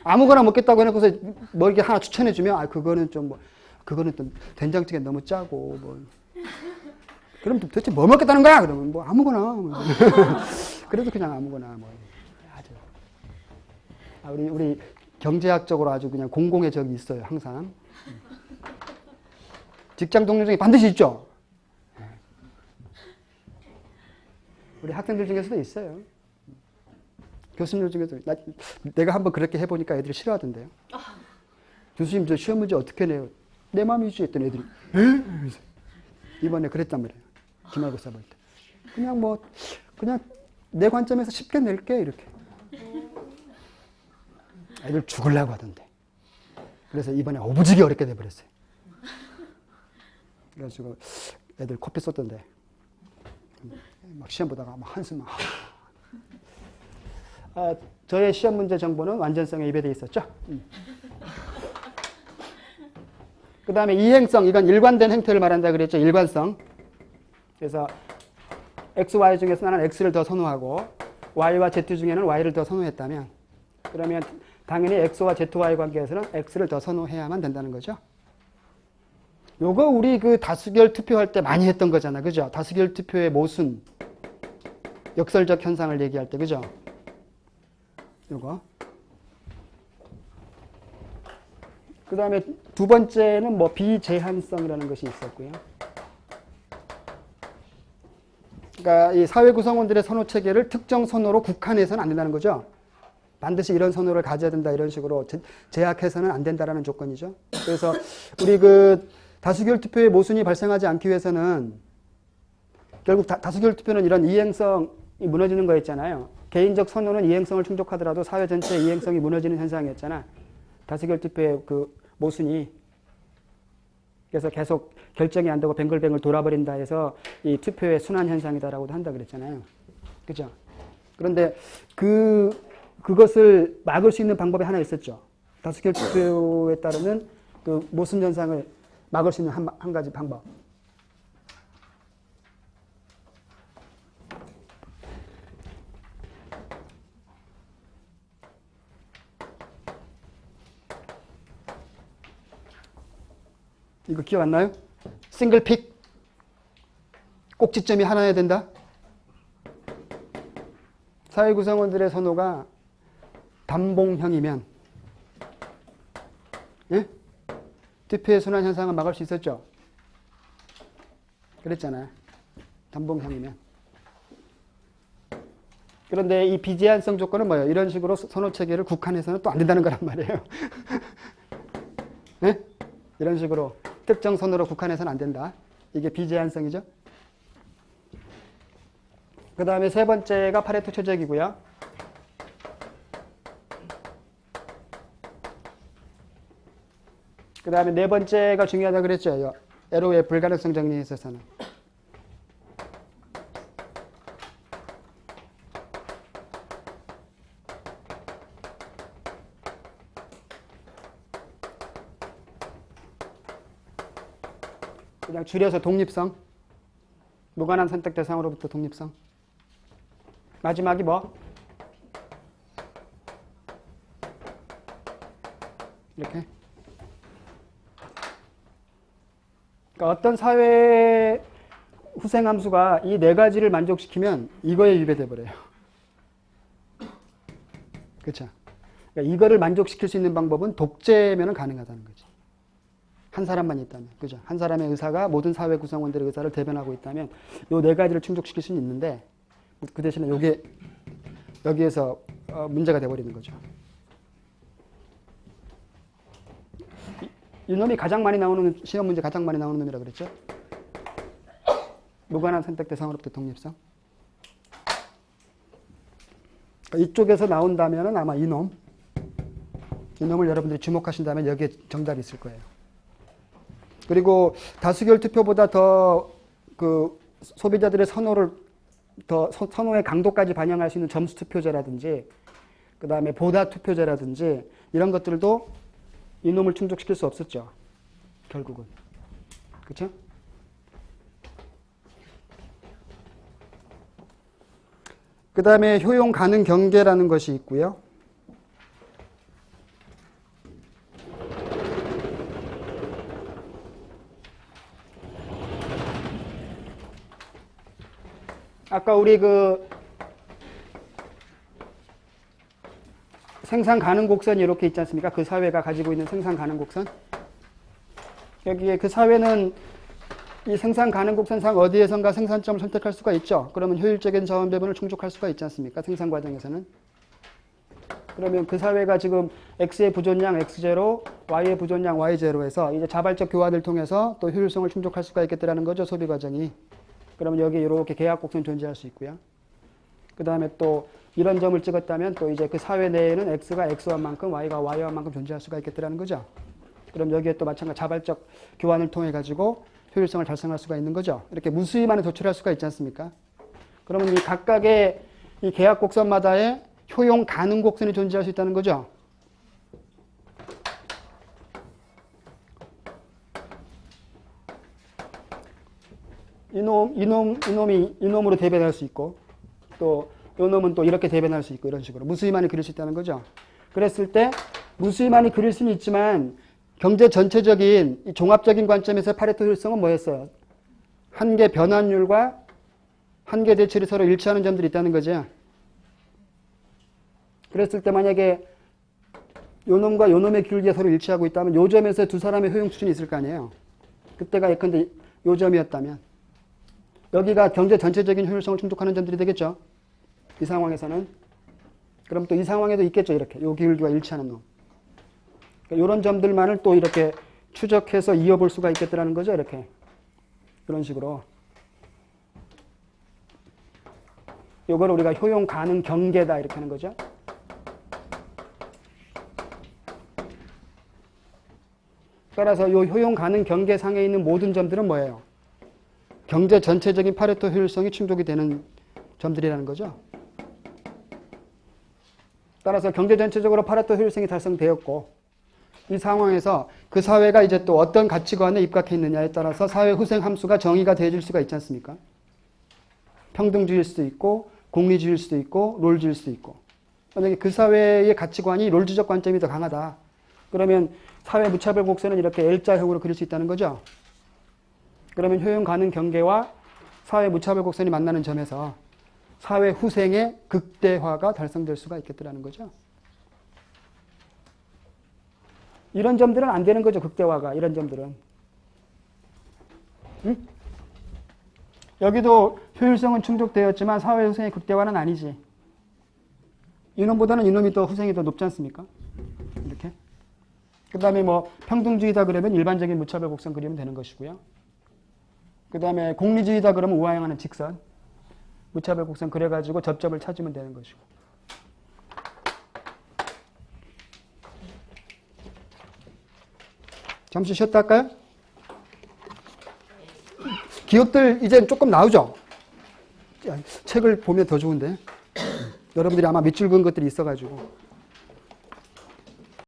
아무거나 먹겠다고 해놓고서 뭐 이렇게 하나 추천해주면 그거는 좀 뭐 그거는 또 된장찌개 너무 짜고 뭐 그럼 도대체 뭐 먹겠다는 거야? 그러면 뭐 아무거나 뭐. 그래도 그냥 아무거나 뭐 아주 우리 경제학적으로 아주 그냥 공공의 적이 있어요, 항상. 직장 동료 중에 반드시 있죠? 우리 학생들 중에서도 있어요. 교수님들 중에서 내가 한번 그렇게 해보니까 애들이 싫어하던데요. 교수님 저 시험 문제 어떻게 내요? 내 맘이지 했던 애들이 이번에 그랬단 말이에요. 기말고사 볼 때. 그냥 내 관점에서 쉽게 낼게 이렇게. 애들 죽으려고 하던데. 그래서 이번에 오부지게 어렵게 돼버렸어요. 그래가지고 애들 코피 쏟던데. 막 시험 보다가 막 한숨 막. 저의 시험 문제 정보는 완전성에 입에 돼 있었죠. 그 다음에 이행성, 이건 일관된 행태를 말한다 그랬죠. 일관성. 그래서 X, Y 중에서 나는 X를 더 선호하고 Y와 Z 중에는 Y를 더 선호했다면 그러면 당연히 X와 ZY 관계에서는 X를 더 선호해야만 된다는 거죠. 요거 우리 그 다수결 투표할 때 많이 했던 거잖아. 그죠? 다수결 투표의 모순, 역설적 현상을 얘기할 때. 그죠? 요거. 그 다음에 두 번째는 뭐 비제한성이라는 것이 있었고요. 그러니까 이 사회 구성원들의 선호 체계를 특정 선호로 국한해서는 안 된다는 거죠. 반드시 이런 선호를 가져야 된다 이런 식으로 제약해서는 안 된다라는 조건이죠. 그래서 우리 그 다수결 투표의 모순이 발생하지 않기 위해서는 결국 다수결 투표는 이런 이행성이 무너지는 거였잖아요. 개인적 선호는 이행성을 충족하더라도 사회 전체의 이행성이 무너지는 현상이었잖아. 다수결 투표의 그 모순이. 그래서 계속 결정이 안 되고 뱅글뱅글 돌아버린다 해서 이 투표의 순환 현상이다라고도 한다 그랬잖아요. 그죠? 그런데 그것을 막을 수 있는 방법이 하나 있었죠. 다수결 투표에 따르는 그 모순 현상을 막을 수 있는 한 가지 방법. 이거 기억 안 나요? 싱글 픽. 꼭지점이 하나여야 된다. 사회 구성원들의 선호가 단봉형이면 예? 투표의 순환 현상은 막을 수 있었죠. 그랬잖아요. 단봉형이면. 그런데 이 비제한성 조건은 뭐예요? 이런 식으로 선호 체계를 국한해서는 또 안 된다는 거란 말이에요. 예? 이런 식으로 특정 선호로 국한해서는 안 된다. 이게 비제한성이죠. 그 다음에 세 번째가 파레토 최적이고요. 그 다음에 네 번째가 중요하다고 그랬죠. LO의 불가능성 정리에 있어서는. 그냥 줄여서 독립성. 무관한 선택 대상으로부터 독립성. 마지막이 뭐? 이렇게. 그러니까 어떤 사회 후생함수가 이 네 가지를 만족시키면 이거에 위배돼 버려요. 그렇죠? 그러니까 이거를 만족시킬 수 있는 방법은 독재면은 가능하다는 거지. 한 사람만 있다면, 그죠? 한 사람의 의사가 모든 사회 구성원들의 의사를 대변하고 있다면 이 네 가지를 충족시킬 수는 있는데 그 대신에 요게 여기에서 문제가 돼버리는 거죠. 이 놈이 가장 많이 나오는 시험 문제 가장 많이 나오는 놈이라 그랬죠? 무관한 선택 대상으로부터 독립성. 이쪽에서 나온다면은 아마 이 놈을 여러분들이 주목하신다면 여기에 정답이 있을 거예요. 그리고 다수결 투표보다 더 그 소비자들의 선호를 더 선호의 강도까지 반영할 수 있는 점수 투표제라든지 그 다음에 보다 투표제라든지 이런 것들도 이놈을 충족시킬 수 없었죠. 결국은. 그렇죠? 그 다음에 효용 가능 경계라는 것이 있고요. 아까 우리 그 생산 가능 곡선이 이렇게 있지 않습니까? 그 사회가 가지고 있는 생산 가능 곡선. 여기에 그 사회는 이 생산 가능 곡선상 어디에선가 생산점을 선택할 수가 있죠. 그러면 효율적인 자원 배분을 충족할 수가 있지 않습니까? 생산 과정에서는. 그러면 그 사회가 지금 x의 부존량 x0, y의 부존량 y0에서 이제 자발적 교환을 통해서 또 효율성을 충족할 수가 있겠다라는 거죠, 소비 과정이. 그러면 여기 이렇게 계약 곡선이 존재할 수 있고요. 그 다음에 또 이런 점을 찍었다면 또 이제 그 사회 내에는 x가 x원만큼 y가 y원만큼 존재할 수가 있겠다라는 거죠. 그럼 여기에 또 마찬가지 자발적 교환을 통해 가지고 효율성을 달성할 수가 있는 거죠. 이렇게 무수히만에 도출할 수가 있지 않습니까? 그러면 이 각각의 이 계약 곡선마다의 효용 가능 곡선이 존재할 수 있다는 거죠. 이놈으로 대변할 수 있고, 또 이놈은 또 이렇게 대변할 수 있고, 이런 식으로 무수히만이 그릴 수 있다는 거죠. 그랬을 때 무수히만이 그릴 수는 있지만 경제 전체적인 이 종합적인 관점에서 파레토 효율성은 뭐였어요? 한계 변환율과 한계 대출이 서로 일치하는 점들이 있다는 거죠. 그랬을 때 만약에 요놈과 요놈의 기울기가 서로 일치하고 있다면 요 점에서 두 사람의 효용 수준이 있을 거 아니에요. 그때가 예컨대 요 점이었다면 여기가 경제 전체적인 효율성을 충족하는 점들이 되겠죠. 이 상황에서는. 그럼 또 이 상황에도 있겠죠. 이렇게 요 기울기와 일치하는 놈. 그러니까 이런 점들만을 또 이렇게 추적해서 이어볼 수가 있겠다라는 거죠. 이렇게. 이런 식으로. 요걸 우리가 효용 가능 경계다 이렇게 하는 거죠. 따라서 이 효용 가능 경계상에 있는 모든 점들은 뭐예요? 경제 전체적인 파레토 효율성이 충족이 되는 점들이라는 거죠. 따라서 경제 전체적으로 파레토 효율성이 달성되었고 이 상황에서 그 사회가 이제 또 어떤 가치관에 입각해 있느냐에 따라서 사회 후생 함수가 정의가 되어질 수가 있지 않습니까? 평등주의일 수도 있고 공리주의일 수도 있고 롤주의일 수도 있고. 만약에 그 사회의 가치관이 롤주의적 관점이 더 강하다. 그러면 사회 무차별 곡선은 이렇게 L자형으로 그릴 수 있다는 거죠. 그러면 효용 가능 경계와 사회 무차별 곡선이 만나는 점에서 사회 후생의 극대화가 달성될 수가 있겠다는 거죠. 이런 점들은 안 되는 거죠. 극대화가. 이런 점들은. 응? 여기도 효율성은 충족되었지만 사회 후생의 극대화는 아니지. 이놈보다는 이놈이 더 후생이 더 높지 않습니까? 이렇게. 그 다음에 뭐 평등주의다 그러면 일반적인 무차별 곡선 그리면 되는 것이고요. 그 다음에 공리주의다 그러면 우하향하는 직선. 무차별 곡선 그려가지고 접점을 찾으면 되는 것이고. 잠시 쉬었다 할까요? 기억들 이제 조금 나오죠? 책을 보면 더 좋은데. 여러분들이 아마 밑줄 그은 것들이 있어가지고.